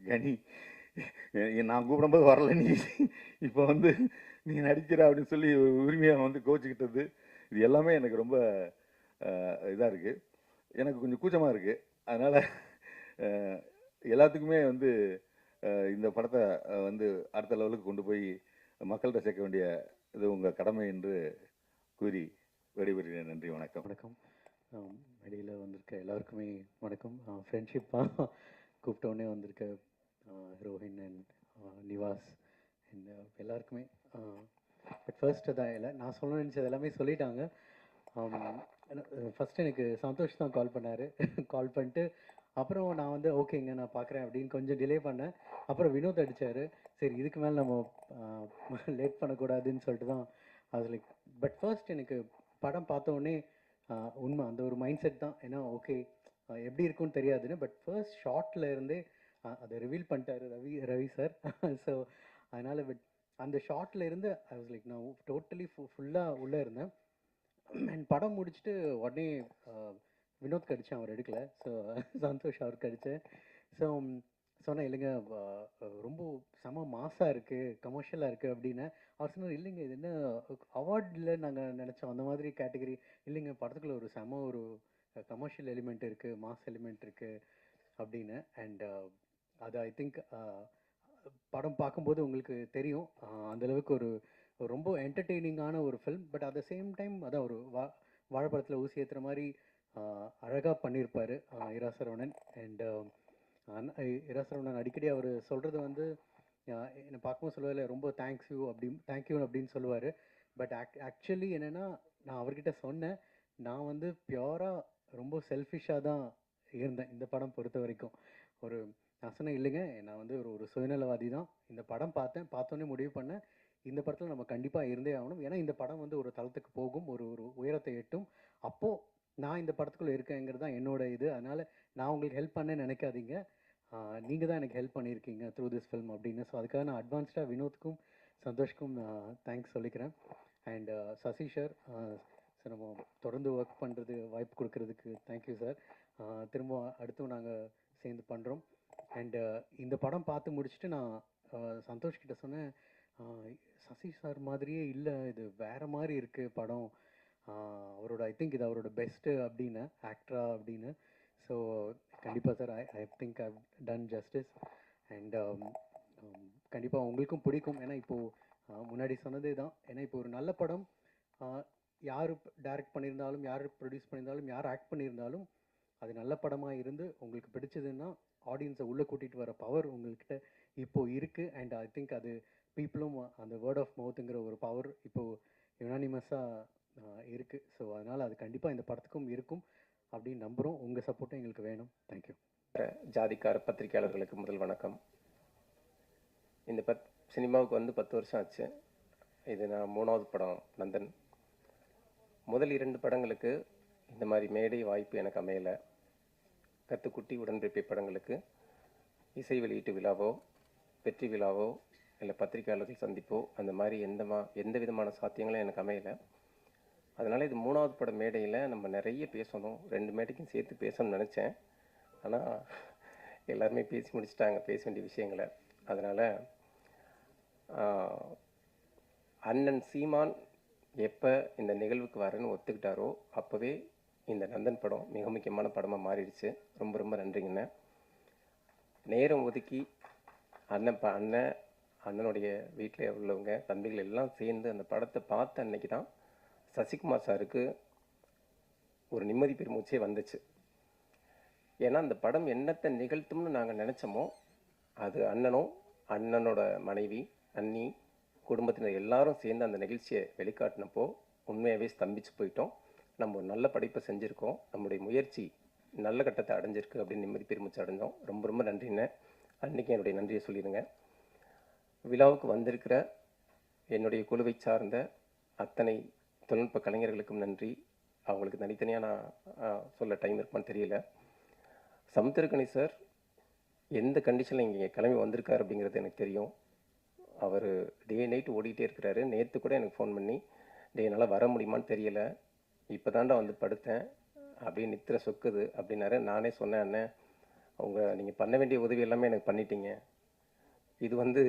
D: கனி, நான் கூப்பிடும்போது வரல, நீ இப்போ வந்து நீ நடிக்கிற அப்படின்னு சொல்லி உரிமையாக வந்து கோச்சிக்கிட்டது, இது எல்லாமே எனக்கு ரொம்ப இதாக இருக்குது. எனக்கு கொஞ்சம் கூச்சமாக இருக்குது. அதனால் எல்லாத்துக்குமே வந்து இந்த படத்தை வந்து அடுத்த லெவலுக்கு கொண்டு போய் மக்கள்கிட்ட சேர்க்க வேண்டிய இது உங்கள் கடமை என்று கூறி விடைபெறுகிறேன். நன்றி, வணக்கம்.
E: வணக்கம். வெளியில் வந்திருக்க எல்லாருக்குமே வணக்கம். ஃப்ரெண்ட்ஷிப்பாக கூப்பிட்டோடனே வந்திருக்க ரோஹின் அண்ட் நிவாஸ் அண்ட் எல்லாருக்குமே. பட் ஃபர்ஸ்ட்டு தான் இல்லை, நான் சொல்ல நினச்சது எல்லாமே சொல்லிட்டாங்க. ஃபஸ்ட்டு எனக்கு சந்தோஷ் தான் கால் பண்ணார். கால் பண்ணிட்டு அப்புறம் நான் வந்து ஓகேங்க நான் பார்க்குறேன் அப்படின்னு கொஞ்சம் டிலே பண்ணேன். அப்புறம் வினோத் அடித்தார். சரி இதுக்கு மேலே நம்ம லேட் பண்ணக்கூடாதுன்னு சொல்லிட்டு தான் அது லைக். பட் ஃபர்ஸ்ட் எனக்கு படம் பார்த்தோடனே உண்மை அந்த ஒரு மைண்ட் செட் தான். ஏன்னா ஓகே எப்படி இருக்கும்னு தெரியாதுன்னு, பட் ஃபர்ஸ்ட் ஷார்ட்ல இருந்தே அதை ரிவீல் பண்ணிட்டாரு ரவி சார். ஸோ அதனால் பட் அந்த ஷார்ட்ல இருந்து ஐ வாஸ் லைக் நான் டோட்டலி ஃபுல்லாக உள்ளே இருந்தேன். அண்ட் படம் முடிச்சுட்டு உடனே வினோத் கடிச்சேன், அவர் எடுக்கல. ஸோ சந்தோஷ் அவர் கடிச்சேன். ஸோ சொன்னேன் இல்லைங்க ரொம்ப செம மாசாக இருக்குது, கமர்ஷியலாக இருக்குது அப்படின்னு. அவர் சொன்னார் இல்லைங்க இது என்ன அவார்டில் நாங்கள் நினச்சோம் அந்த மாதிரி கேட்டகரி இல்லைங்க, படத்துக்குள்ள ஒரு செம ஒரு கமர்ஷியல் எலிமெண்ட் இருக்குது, மாஸ் எலிமெண்ட் இருக்குது அப்படின்னு. அண்ட் அது ஐ திங்க் படம் பார்க்கும்போது உங்களுக்கு தெரியும் அந்தளவுக்கு ஒரு ரொம்ப என்டர்டெய்னிங்கான ஒரு film. But at the same time அதான் ஒரு வாழைப்பழத்தில் ஊசி ஏற்றுற மாதிரி அழகாக பண்ணியிருப்பார் இரா சரவணன். அண்ட் இரா சரவணன் அடிக்கடி அவர் சொல்கிறது வந்து என்னை பார்க்கும்போது சொல்லுவார் ரொம்ப தேங்க்யூ அப்படின்னு சொல்லுவார். பட் ஆக்சுவலி என்னென்னா நான் அவர்கிட்ட சொன்னேன், நான் வந்து பியூராக ரொம்ப செல்ஃபிஷாக தான் இருந்தேன் இந்த படம் பொறுத்த வரைக்கும். நான் சொன்னேன் இல்லைங்க நான் வந்து ஒரு சுயநலவாதி தான். இந்த படம் பார்த்தோன்னே முடிவு பண்ணேன் இந்த படத்தில் நம்ம கண்டிப்பாக இருந்தே ஆகணும். ஏன்னா இந்த படம் வந்து ஒரு தளத்துக்கு போகும், ஒரு உயரத்தை எட்டும். அப்போது நான் இந்த படத்துக்குள்ளே இருக்கேங்கிறது தான் என்னோட இது. அதனால் நான் உங்களுக்கு ஹெல்ப் பண்ணேன்னு நினைக்காதீங்க, நீங்கள் தான் எனக்கு ஹெல்ப் பண்ணியிருக்கீங்க த்ரூ திஸ் ஃபில்ம் அப்படின்னு. ஸோ அதுக்காக நான் அட்வான்ஸ்டாக வினோத்துக்கும் சந்தோஷ்க்கும் தேங்க்ஸ் சொல்லிக்கிறேன். அண்ட் சசி சார் நம்ம தொடர்ந்து ஒர்க் பண்ணுறது வாய்ப்பு கொடுக்கறதுக்கு தேங்க்யூ சார். திரும்ப அடுத்தும் நாங்கள் சேர்ந்து பண்ணுறோம். அண்டு இந்த படம் பார்த்து முடிச்சுட்டு நான் சந்தோஷ்கிட்ட சொன்னேன், சசி சார் மாதிரியே இல்லை, இது வேறு மாதிரி இருக்குது படம், அவரோட ஐ திங்க் இது அவரோட பெஸ்ட்டு அப்படின்னு ஆக்டரா அப்படின்னு. ஸோ கண்டிப்பாக sir I think I done justice. And கண்டிப்பாக உங்களுக்கும் பிடிக்கும். ஏன்னா இப்போது முன்னாடி சொன்னதே தான், ஏன்னா இப்போ ஒரு நல்ல படம் யார் டைரக்ட் பண்ணியிருந்தாலும், யார் ப்ரொடியூஸ் பண்ணியிருந்தாலும், யார் ஆக்ட் பண்ணியிருந்தாலும் அது நல்ல படமாக இருந்து உங்களுக்கு பிடிச்சதுன்னா ஆடியன்ஸை உள்ளே கூட்டிகிட்டு வர பவர் உங்கள்கிட்ட இப்போது இருக்குது. அண்ட் ஐ திங்க் அது பீப்புளும் அந்த வேர்ட் ஆஃப் மவுத்துங்கிற ஒரு பவர் இப்போது யுனானிமஸாக இருக்குது. ஸோ அதனால் அது கண்டிப்பாக இந்த படத்துக்கும் இருக்கும் அப்படின்னு நம்புகிறோம். உங்கள் சப்போர்ட்டும் எங்களுக்கு வேணும். தேங்க்யூ.
F: ஜாதிக்கார பத்திரிகையாளர்களுக்கு முதல் வணக்கம். இந்த சினிமாவுக்கு வந்து 10 வருஷம் ஆச்சு. இது நான் 3வது படம் நந்தன். முதல் 2 படங்களுக்கு இந்த மாதிரி மேடை வாய்ப்பு எனக்கு அமையலை. கத்துக்குட்டி, உடன்பிறப்பை படங்களுக்கு இசை வெளியீட்டு விழாவோ வெற்றி விழாவோ இல்லை பத்திரிகையாளர்கள் சந்திப்போ அந்த மாதிரி எந்த விதமான சாத்தியங்களும் எனக்கு அமையலை. அதனால் இது 3வது பட மேடையில் நம்ம நிறைய பேசணும், 2 மேடைக்கும் சேர்த்து பேசணும்னு நினச்சேன். ஆனால் எல்லாருமே பேசி முடிச்சிட்டாங்க பேச வேண்டிய விஷயங்களை. அதனால் அண்ணன் சீமான் எப்போ இந்த நிகழ்வுக்கு வரேன்னு ஒத்துக்கிட்டாரோ அப்போவே இந்த நந்தன் படம் மிக முக்கியமான படமாக மாறிடுச்சு. ரொம்ப ரொம்ப நன்றிங்கண்ணே. நேரம் ஒதுக்கி அண்ணனுடைய வீட்டில் உள்ளவங்க தம்பிகள் எல்லாம் சேர்ந்து அந்த படத்தை பார்த்த அன்னைக்கு தான் சசிகுமார் சாருக்கு ஒரு நிம்மதி பெருமூச்சே வந்துச்சு. ஏன்னா அந்த படம் என்னத்தை நிகழ்த்தும்னு நாங்கள் நினச்சோமோ அது அண்ணனோட மனைவி, அண்ணி, குடும்பத்தினர் எல்லாரும் சேர்ந்து அந்த நிகழ்ச்சியை வெளிக்காட்டினப்போ உண்மையாகவே ஸ்தம்பிச்சு போயிட்டோம். நம்ம ஒரு நல்ல படைப்பை செஞ்சுருக்கோம், நம்முடைய முயற்சி நல்ல கட்டத்தை அடைஞ்சிருக்கு அப்படின்னு நிம்மதி பெருமிச்சு அடைஞ்சோம். ரொம்ப ரொம்ப நன்றிண்ணே. அன்றைக்கி என்னுடைய நன்றியை சொல்லிடுங்க. விழாவுக்கு வந்திருக்கிற என்னுடைய குழுவை சார்ந்த அத்தனை தொழில்நுட்ப கலைஞர்களுக்கும் நன்றி. அவங்களுக்கு தனித்தனியாக நான் சொல்ல டைம் இருக்குமான்னு தெரியல. சமுத்திரக்கனி சார் எந்த கண்டிஷனில் இங்கே கிளம்பி வந்திருக்காரு அப்படிங்கிறது எனக்கு தெரியும். அவர் டே நைட் ஓடிக்கிட்டே இருக்கிறாரு. நேற்று கூட எனக்கு ஃபோன் பண்ணி என்னால் வர முடியுமான்னு தெரியலை, இப்போ தாண்டா வந்து படுத்தேன், அப்படியே நித்திர சொக்குது அப்படின்னாரு. நானே சொன்னேன், அண்ணன் நீங்கள் பண்ண வேண்டிய உதவி எல்லாமே எனக்கு பண்ணிட்டீங்க, இது வந்து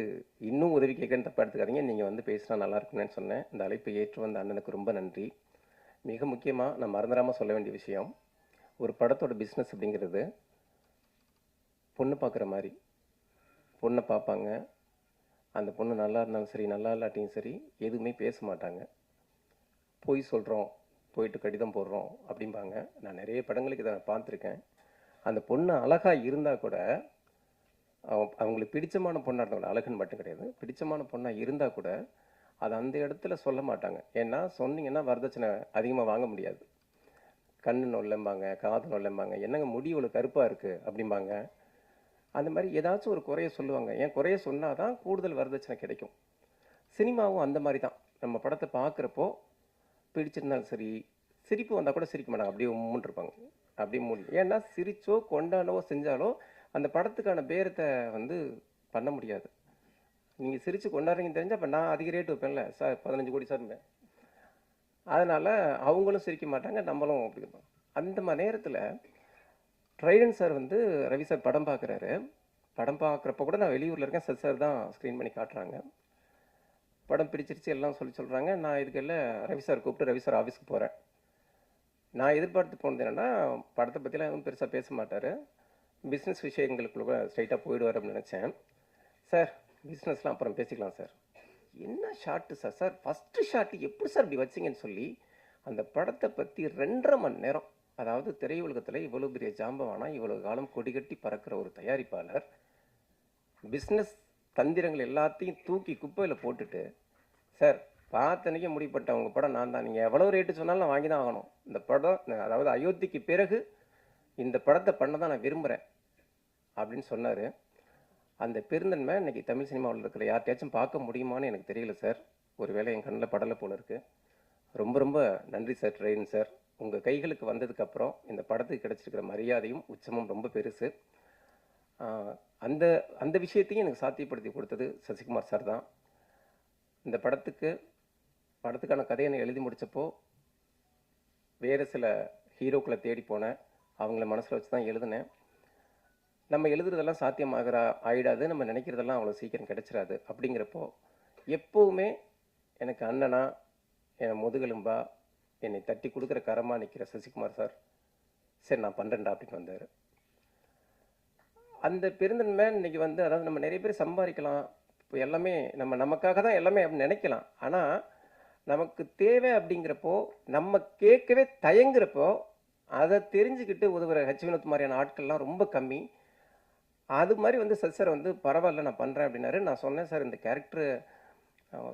F: இன்னும் உதவி கேட்கன்னு தப்பாக எடுத்துக்காதீங்க, நீங்கள் வந்து பேசினா நல்லா இருக்குன்னு சொன்னேன். இந்த அழைப்பை ஏற்று வந்த அண்ணனுக்கு ரொம்ப நன்றி. மிக முக்கியமாக நான் மறந்துடாமல் சொல்ல வேண்டிய விஷயம், ஒரு படத்தோட பிஸ்னஸ் அப்படிங்கிறது பொண்ணு பார்க்குற மாதிரி. பொண்ணை பார்ப்பாங்க, அந்த பொண்ணு நல்லா இருந்தாலும் சரி நல்லா இல்லாட்டியும் சரி எதுவுமே பேச மாட்டாங்க. போய் சொல்கிறோம், போயிட்டு கடிதம் போடுறோம் அப்படிம்பாங்க. நான் நிறைய படங்களுக்கு இதை பார்த்துருக்கேன். அந்த பொண்ணு அழகாக இருந்தால் கூட அவங்களுக்கு பிடிச்சமான பொண்ணாக இருந்தாங்க, அழகுன்னு மட்டும் கிடையாது, பிடிச்சமான பொண்ணாக இருந்தால் கூட அதை அந்த இடத்துல சொல்ல மாட்டாங்க. ஏன்னா சொன்னீங்கன்னா வரதட்சணை அதிகமாக வாங்க முடியாது. கண்ணு நொல்லம்பாங்க, காது நொல்லம்பாங்க, என்னங்க முடி இவ்வளோ கருப்பாக இருக்குது அப்படிம்பாங்க. அந்த மாதிரி ஏதாச்சும் ஒரு குறைய சொல்லுவாங்க. ஏன் குறைய சொன்னால் தான் கூடுதல் வரதட்சணை கிடைக்கும். சினிமாவும் அந்த மாதிரி தான். நம்ம படத்தை பார்க்குறப்போ பிடிச்சிருந்தாலும் சரி, சிரிப்பு வந்தால் கூட சிரிக்க மாட்டாங்க, அப்படியே உம்முன்னு இருப்பாங்க. அப்படி முடியும். ஏன்னா சிரிச்சோ கொண்டாடவோ செஞ்சாலோ அந்த படத்துக்கான பேரத்தை வந்து பண்ண முடியாது. நீங்கள் சிரித்து கொண்டாடுறீங்கன்னு தெரிஞ்சால் அப்போ நான் அதிக ரேட் வைப்பேன்ல சார், 15 கோடி சார்ம்பேன். அதனால் அவங்களும் சிரிக்க மாட்டாங்க, நம்மளும் அப்படி இருப்போம். அந்த மாதிரி நேரத்தில் ட்ரைடன் சார் வந்து ரவி சார் படம் பார்க்குறாரு. படம் பார்க்குறப்ப கூட நான் வெளியூரில் இருக்கேன், சார் தான் ஸ்க்ரீன் பண்ணி காட்டுறாங்க. படம் பிடிச்சிருச்சு எல்லாம் சொல்கிறாங்க. நான் இதுக்கெல்லாம் ரவி சார் கூப்பிட்டு ரவி சார் ஆஃபீஸ்க்கு போகிறேன். நான் எதிர்பார்த்து போனது என்னென்னா, படத்தை பற்றிலாம் எதுவும் பெருசாக பேச மாட்டார், பிஸ்னஸ் விஷயங்களுக்குள்ள ஸ்ட்ரைட்டாக போயிடுவார் அப்படின்னு நினச்சேன். சார் பிஸ்னஸ்லாம் அப்புறம் பேசிக்கலாம் சார். என்ன shot sir, sir first shot எப்படி சார் இப்படி வச்சிங்கன்னு சொல்லி அந்த படத்தை பற்றி 2.5 மணி நேரம், அதாவது திரையுலகத்தில் இவ்வளோ பெரிய ஜாம்பவானா, இவ்வளோ காலம் கொடிகட்டி பறக்கிற ஒரு தயாரிப்பாளர் பிஸ்னஸ் தந்திரங்கள் எல்லாத்தையும் தூக்கி குப்பையில் போட்டுட்டு, சார் பார்த்தனைக்கே முடிப்பட்ட உங்கள் படம் நான் தான், நீங்கள் எவ்வளோ ரேட்டு சொன்னாலும் நான் வாங்கி தான் ஆகணும். இந்த படம், அதாவது அயோத்திக்கு பிறகு இந்த படத்தை பண்ண தான் நான் விரும்புகிறேன் அப்படின்னு சொன்னார். அந்த பெருந்தன்மை இன்னைக்கு தமிழ் சினிமாவில் இருக்கிற யார்கிட்டயாச்சும் பார்க்க முடியுமான்னு எனக்கு தெரியல சார். ஒரு வேளை என் கண்ணில் படலை போல இருக்குது. ரொம்ப ரொம்ப நன்றி சார் ட்ரெயின் சார். உங்கள் கைகளுக்கு வந்ததுக்கப்புறம் இந்த படத்துக்கு கிடச்சிருக்கிற மரியாதையும் உச்சமும் ரொம்ப பெருசு. அந்த அந்த விஷயத்தையும் எனக்கு சாத்தியப்படுத்தி கொடுத்தது சசிகுமார் சார் தான். இந்த படத்துக்கான கதையை நான் எழுதி முடித்தப்போ வேறு சில ஹீரோக்களை தேடி போனேன். அவங்கள மனசில் வச்சு தான் எழுதினேன். நம்ம எழுதுறதெல்லாம் ஆயிடாது, நம்ம நினைக்கிறதெல்லாம் அவ்வளோ சீக்கிரம் கிடைச்சிடாது. அப்படிங்கிறப்போ எப்போவுமே எனக்கு அண்ணனா, என் முதுகெலும்பா, என்னை தட்டி கொடுக்குற கரமாக நிற்கிற சசிகுமார் சார், சரி நான் பண்ணுறேன்டா அப்படின்னு வந்தார். அந்த பெருந்தன்மை இன்னைக்கு வந்து, அதாவது நம்ம நிறைய பேர் சம்பாதிக்கலாம், இப்போ எல்லாமே நமக்காக தான் எல்லாமே அப்படின்னு நினைக்கலாம். ஆனால் நமக்கு தேவை அப்படிங்கிறப்போ, நம்ம கேட்கவே தயங்குறப்போ அதை தெரிஞ்சுக்கிட்டு உதவுற வினோத் மாதிரியான ஆட்கள்லாம் ரொம்ப கம்மி. அது மாதிரி வந்து சார் வந்து பரவாயில்ல நான் பண்ணுறேன் அப்படின்னாரு. நான் சொன்னேன் சார், இந்த கேரக்டர்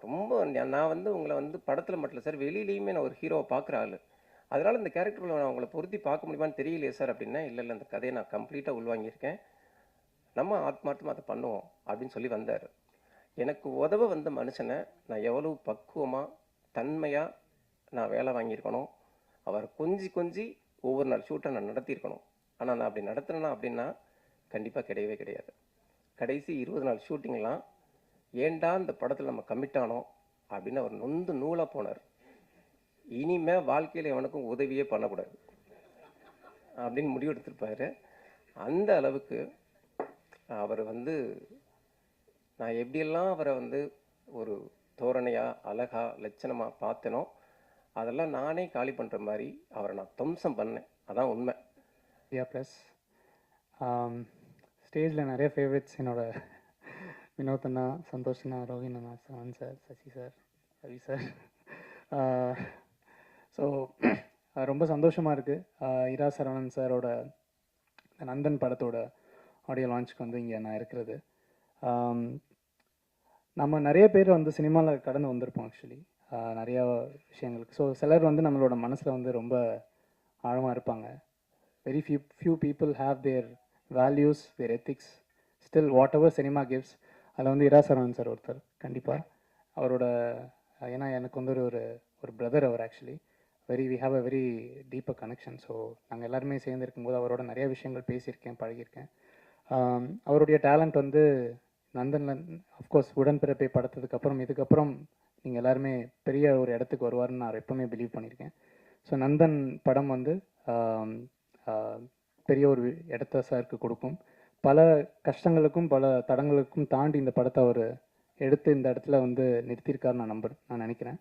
F: ரொம்ப, நான் வந்து உங்களை வந்து படத்தில் மட்டும் இல்லை சார், வெளியிலையுமே நான் ஒரு ஹீரோவை பார்க்குற ஆள், அதனால் இந்த கேரக்டரில் நான் உங்களை பொருத்தி பார்க்க முடியுமான்னு தெரியலையே சார் அப்படின்னா, இல்லை அந்த கதையை நான் கம்ப்ளீட்டாக உள்வாங்கியிருக்கேன், நம்ம ஆத்மார்த்தமாக அதை பண்ணுவோம் அப்படின்னு சொல்லி வந்தார். எனக்கு உதவ வந்த மனுஷனை நான் எவ்வளவு பக்குவமாக தன்மையாக நான் வேலை வாங்கியிருக்கணும், அவர் கொஞ்சி ஒவ்வொரு நாள் ஷூட்டை நான் நடத்தியிருக்கணும். ஆனால் நான் அப்படி நடத்தினேன்னா அப்படின்னா கண்டிப்பாக கிடையவே கிடையாது. கடைசி 20 நாள் ஷூட்டிங்லாம் ஏண்டா இந்த படத்தில் நம்ம கமிட்டானோம் அப்படின்னு அவர் நொந்து நூலாக போனார். இனிமேல் வாழ்க்கையில் எவனுக்கும் உதவியே பண்ணக்கூடாது அப்படின்னு முடிவு எடுத்திருப்பாரு. அந்த அளவுக்கு அவர் வந்து, நான் எப்படியெல்லாம் அவரை வந்து ஒரு தோரணையாக அழகாக லட்சணமாக பார்த்தனோ அதெல்லாம் நானே காலி பண்ணுற மாதிரி அவரை நான் துவம்சம் பண்ணேன். அதான் உண்மை.
G: ப்ளஸ் ஸ்டேஜில் நிறைய ஃபேவரட்ஸ் என்னோட வினோத் அண்ணா, சந்தோஷ் அண்ணா, ரோஹின் அண்ணா, Savan sir, Sasi sir, Ravi sir. So ரொம்ப சந்தோஷமாக இருக்குது. இரா சரவணன் சாரோட நந்தன் படத்தோட ஆடியோ லான்ச்சுக்கு வந்து இங்கே நான் இருக்கிறது. நம்ம நிறைய பேர் வந்து சினிமாவில் கடந்து வந்திருப்போம் ஆக்சுவலி, நிறையா விஷயங்களுக்கு. ஸோ சிலர் வந்து நம்மளோட மனசில் வந்து ரொம்ப ஆழமாக இருப்பாங்க. Very few people have their values, their ethics, still whatever cinema gives. அதில் வந்து இரா சரவணன் சார் ஒருத்தர் கண்டிப்பாக. அவரோட, ஏன்னா எனக்கு வந்து ஒரு பிரதர் அவர் actually. we have a very deeper connection. So நாங்கள் எல்லாருமே சேர்ந்து இருக்கும்போது அவரோட நிறைய விஷயங்கள் பேசியிருக்கேன், பழகியிருக்கேன். அவருடைய டேலண்ட் வந்து நந்தனில் அஃப்கோர்ஸ் உடன்பிறப்பை படுத்ததுக்கப்புறம் இதுக்கப்புறம் நீங்கள் எல்லாருமே பெரிய ஒரு இடத்துக்கு வருவார்னு நான் எப்பவுமே பிலீவ் பண்ணியிருக்கேன். ஸோ நந்தன் படம் வந்து பெரிய ஒரு இடத்த சாருக்கு கொடுக்கும். பல கஷ்டங்களுக்கும் பல தடங்களுக்கும் தாண்டி இந்த படத்தை அவர் எடுத்து இந்த இடத்துல வந்து நிறுத்தியிருக்காரு நான் நினைக்கிறேன்.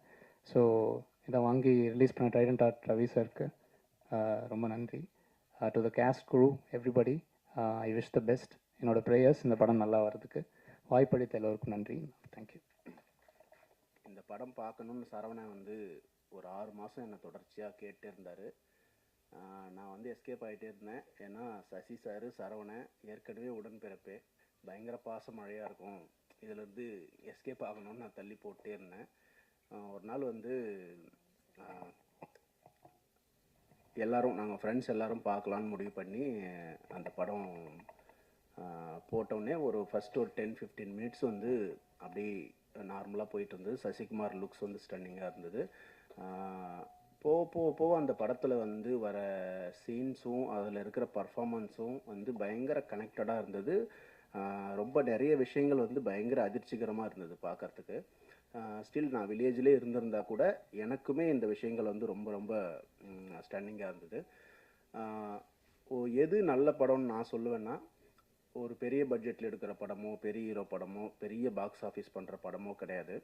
G: ஸோ இதை வாங்கி ரிலீஸ் பண்ண ட்ரைடன்ட் ஆர்ட் ரவி சாருக்கு ரொம்ப நன்றி. To the cast crew everybody, I wish the best. என்னோடய ப்ரேயர்ஸ் இந்த படம் நல்லா வர்றதுக்கு. வாய்ப்பளித்த எல்லோருக்கும் நன்றி. தேங்க்யூ.
A: இந்த படம் பார்க்கணுன்னு சரவணன் வந்து ஒரு 6 மாதம் என்னை தொடர்ச்சியாக கேட்டே இருந்தார். நான் வந்து எஸ்கேப் ஆகிட்டே இருந்தேன். ஏன்னா சசி சார், சரவணன் ஏற்கனவே உடன்பிறப்பே, பயங்கர பாச மழையாக இருக்கும், இதிலேருந்து எஸ்கேப் ஆகணும்னு நான் தள்ளி போட்டே இருந்தேன். ஒரு நாள் வந்து நாங்கள் ஃப்ரெண்ட்ஸ் எல்லோரும் பார்க்கலான்னு முடிவு பண்ணி அந்த படம் போட்டோடனே ஃபஸ்ட்டு ஒரு 10-15 மினிட்ஸ் வந்து அப்படி நார்மலாக போயிட்டு இருந்தது. சசிகுமார் லுக்ஸ் வந்து ஸ்டன்னிங்காக இருந்தது.
H: போக போக போக அந்த படத்தில் வந்து வர சீன்ஸும் அதில் இருக்கிற பர்ஃபாமன்ஸும் வந்து பயங்கர கனெக்டடாக இருந்தது. ரொம்ப நிறைய விஷயங்கள் வந்து பயங்கர அதிர்ச்சிகரமாக இருந்தது பார்க்கறதுக்கு. ஸ்டில் நான் வில்லேஜ்லேயே இருந்திருந்தா கூட எனக்குமே இந்த விஷயங்கள் வந்து ரொம்ப ரொம்ப ஸ்டன்னிங்காக இருந்தது. எது நல்ல படம்னு நான் சொல்லுவேன்னா, ஒரு பெரிய பட்ஜெட்டில் எடுக்கிற படமோ, பெரிய ஹீரோ படமோ, பெரிய பாக்ஸ் ஆஃபீஸ் பண்ணுற படமோ கிடையாது.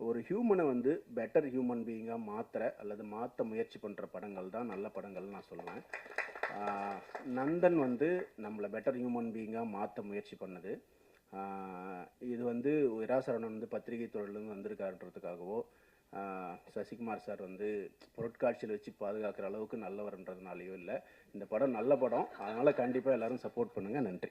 H: ஒரு ஹியூமனை வந்து பெட்டர் ஹியூமன் பீயிங்காக மாற்ற முயற்சி பண்ணுற படங்கள் தான் நல்ல படங்கள்னு நான் சொல்லுவேன். நந்தன் வந்து நம்மளை பெட்டர் ஹியூமன் பீயிங்காக மாற்ற முயற்சி பண்ணது. இது வந்து சரவணன் வந்து பத்திரிகை துறையிலேருந்து வந்திருக்காருன்றதுக்காகவோ, சசிகுமார் சார் வந்து பொருட்காட்சியில் வச்சு பாதுகாக்கிற அளவுக்கு நல்லவர்ன்றதுனாலையோ இல்லை. இந்த படம் நல்ல படம், அதனால் கண்டிப்பாக எல்லோரும் சப்போர்ட் பண்ணுங்கள். நன்றி.